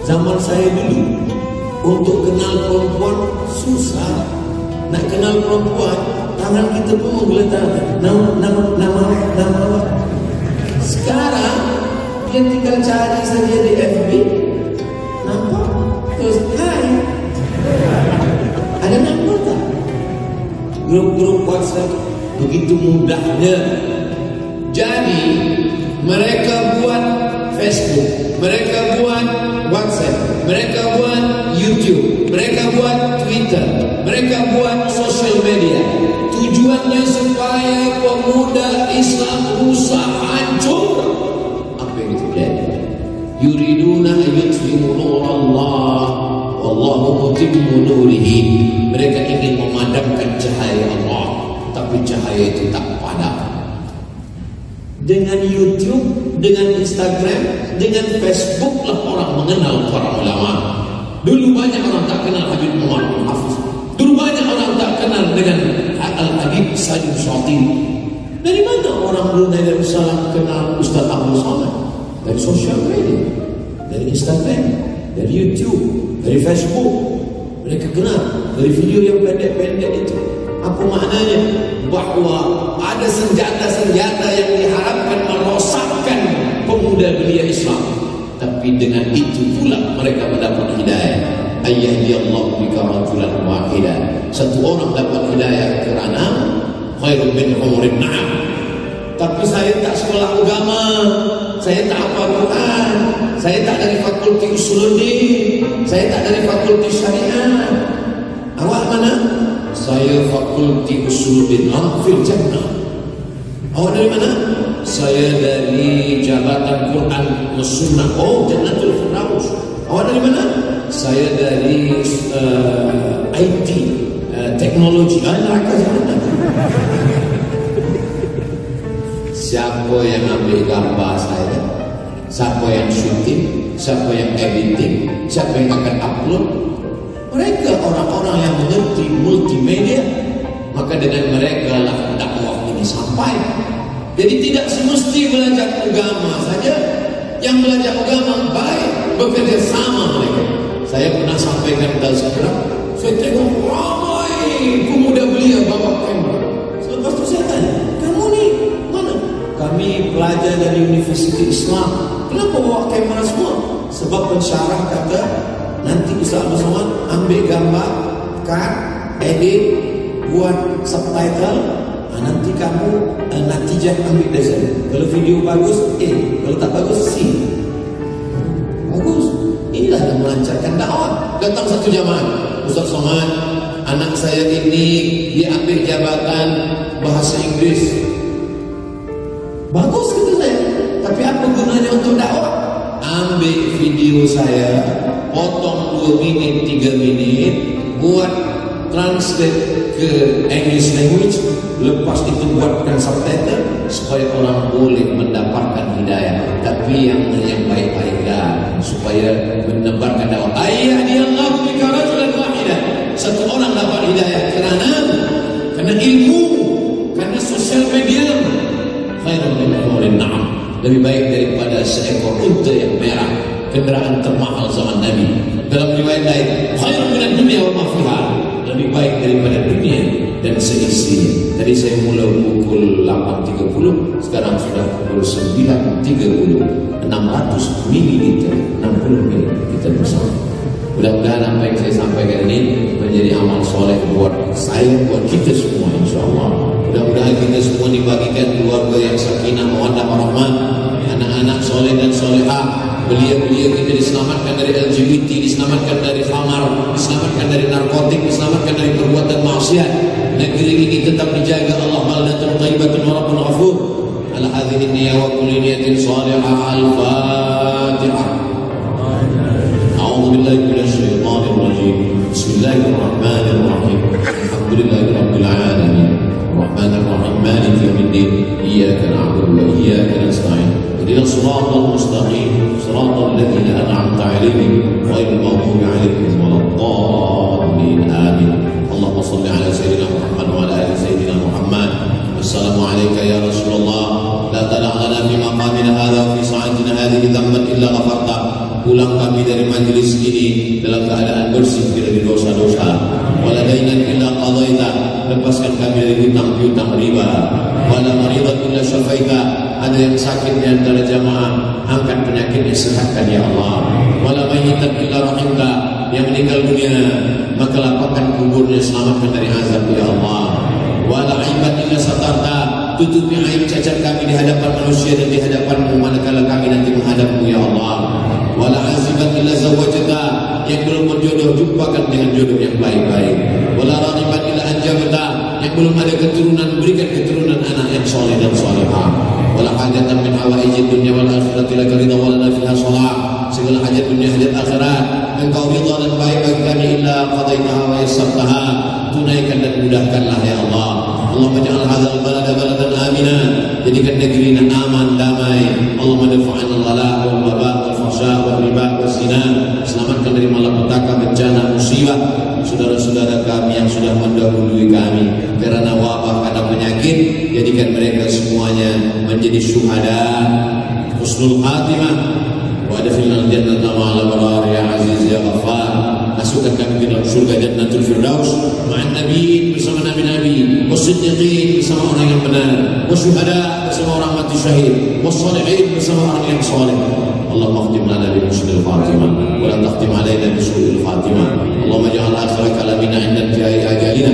Zaman saya dulu, untuk kenal perempuan susah. Nak kenal perempuan, tangan kita pun menggeletar. Nama. Sekarang dia tinggal cari saja di FB, nampak terus hai. Ada nama tak? Grup-grup WhatsApp begitu mudahnya. Jadi mereka buat Facebook, mereka buat WhatsApp, mereka buat YouTube, mereka buat Twitter, mereka buat social media. Tujuannya supaya pemuda Islam rusak, hancur. Apa yang terjadi? Yuriduna yutfi'u nurallah wallahu mutimmu nurihi. Mereka ingin memadamkan cahaya Allah, tapi cahaya itu tak padam. Dengan YouTube, dengan Instagram, dengan Facebook lah orang mengenal para ulama. Dulu banyak orang tak kenal Habib Muhammad bin Hafiz. Dulu banyak orang tak kenal dengan Al-Habib Sayyid Syatib. Dari mana orang Brunei Darussalam kenal Ustaz Abdul Somad? Dari sosial media, dari Instagram, dari YouTube, dari Facebook. Mereka kenal dari video yang pendek-pendek itu. Apa maknanya? Bahawa ada senjata-senjata yang diharapkan merosakkan pemuda belia Islam. Tapi dengan itu pula mereka mendapat hidayah. Ayyadiyallahu bika rajulan wahidan. Satu orang dapat hidayah kerana khairun min humurin na'am. Tapi saya tak sekolah agama, saya tak hafal Quran, saya tak dari fakulti usuluddin, saya tak dari fakulti syariah. Awak mana? Saya fakulti usuluddin fil jannah. Awak dari mana? Saya dari Jabatan Quran Sunnah. Oh, Jannatul Firdaus. Awak dari mana? Saya dari IT, teknologi. Neraka jahanam. Siapa yang ambil gambar saya? Siapa yang syuting? Siapa yang editing? Siapa yang akan upload? Mereka orang-orang yang mengerti multimedia. Maka dengan mereka lah dakwah ini sampai. Jadi tidak semesti belajar agama saja. Yang belajar agama baik, bekerja sama mereka. Saya pernah sampaikan tazkirah, saya tengok ramai pemuda belia bawa kamera. Selepas itu saya tanya, kamu ni mana? Kami pelajar dari Universiti Islam. Kenapa bawa kamera semua? Sebab pensyarah kata, nanti Ustaz Abdul Somad ambil gambar, cut, edit, buat subtitle. Nanti kamu natijah ambil dari saya. Kalau video bagus A, kalau tak bagus C. Bagus. Inilah yang melancarkan dakwah. Datang satu jamaah, Ustaz Somad, anak saya ini dia ambil jabatan bahasa Inggris. Bagus kata saya. Tapi apa gunanya untuk dakwah? Ambil video saya, potong 2 minit, 3 minit, buat translate ke English language, lepas itu buatkan subtitle supaya orang boleh mendapatkan hidayah. Tapi yang baik-baik dah, supaya menebarkan dakwah. Ayyadiyallahu bika rajulan wahidan. Satu orang dapat hidayah kerana ilmu, kerana sosial media. Khairun min humurin na'am. Lebih baik daripada seekor unta yang merah, kenderaan termahal zaman Nabi. Dalam riwayat lain, khairun minad dunya wa ma fiha. Lebih baik daripada dunia dan seisinya. Tadi saya mula pukul 8.30, sekarang sudah pukul 9.30. 600 ml, 60 minit kita bersama. Mudah-mudahan apa yang saya sampaikan ini menjadi amal soleh buat saya, buat kita semua, insyaAllah. Mudah-mudahan kita semua dibagikan keluarga yang sakinah, mawaddah, warahmah, anak-anak soleh dan solehah. Belia-belia kita diselamatkan dari LGBT, diselamatkan dari khamar, diselamatkan dari narkotik, diselamatkan dari perbuatan maksiat. Negeri ini tetap dijaga Allah. Baldatun thayyibatun wa rabbun ghafur. Ala hadhihi niyyah wa kulli niyatin salihah. Al-Fatihah. A'udzu billahi minasy syaithanir rajim. Bismillahirrahmanirrahim. Alhamdulillahirabbil alamin. Arrahmanir rahim. Maliki yaumiddin. Iyyaka na'budu wa iyyaka nasta'in. اهدنا الصراط المستقيم صراط الذين أنعمت عليهم غير المغضوب عليهم ولا الضالين آمين. اللهم صل على سيدنا محمد وعلى آل سيدنا محمد. السلام عليك يا رسول الله. لا تدع لنا في مقامنا هذا وفي ساعتنا هذه ذنبا إلا غفرته. Pulang kami dari majlis ini dalam keadaan bersih dari dosa-dosa. Waladainan illa qadaita. Lepaskan kami dari hutang-hutang riba. Wala maridat illa syafaita. Ada yang sakit di antara jamaah, angkat penyakitnya, sehatkan ya Allah. Wala mayyitan illa rahimta. Yang meninggal dunia, maka lapangkan kuburnya, selamatkan dari azab ya Allah. Wala aibat illa satarta. Tutupi aib cacat kami di hadapan manusia dan di hadapan-Mu manakala kami nanti menghadap-Mu ya Allah. Wala azibat illa zawajata. Yang belum berjodoh, jumpakan dengan jodoh yang baik-baik. Wala raqibat illa anjabata. Yang belum ada keturunan, berikan keturunan anak yang soleh dan solehah. Wala hajatan min hawaijid dunya wal akhirati laka ridha wa lana fiha shalah. Segala hajat dunia, hajat akhirat Engkau ridha dan baik bagi kami illa qadaitaha wa yassartaha. Tunaikan dan mudahkanlah ya Allah. Allahumma ja'al hadzal balada baladan amina, jadikan negeri ini aman damai. Allahumma dafa'na al-ghala wal waba wal fahsya wal riba wal zina, selamatkan dari malapetaka, bencana, musibah saudara-saudara kami yang sudah mendahului kami karena wabah, karena penyakit. Jadikan mereka semuanya menjadi syuhada, husnul khatimah. Wa adkhilna al-jannata ma'al abrar ya aziz ya ghaffar. Masukkan kami ke dalam surga Jannatul Firdaus ma'an nabiyyin, bersama nabi-nabi, wasiddiqin, bersama orang yang benar, wasyuhada, bersama orang mati syahid, wassalihin, bersama orang yang saleh. Allahumma khtim lana bi husnil khatimah wa la takhtim alaina bi su'il khatimah. Allahumma ja'al akhir kalamina 'inda intihai ajalina,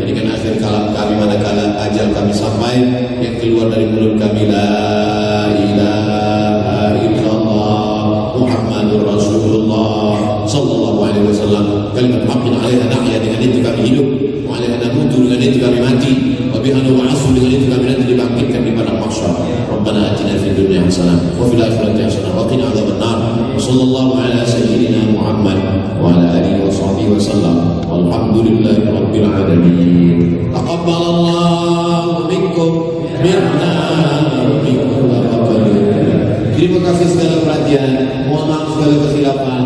jadikan akhir kalam kami manakala ajal kami sampai, yang keluar dari mulut kami la ilaha illallah Muhammadur Rasulullah sallallahu alaihi wasallam. Kalimat haqqin 'alaiha nahya, dengan itu kami hidup, wa 'alaiha namutu, dengan itu kami mati, wa biha nub'atsu, dengan itu kami nanti dibangkitkan di padang mahsyar. Rabbana atina fid dunya hasanah wa fil akhirati hasanah wa qina adzabannar. Wa sallallahu ala sayyidina Muhammad wa ala alihi wa sahbihi wasallam. Walhamdulillahi rabbil alamin. Taqabbalallahu minkum minna wa minkum. Terima kasih segala perhatian. Mohon maaf segala kesilapan.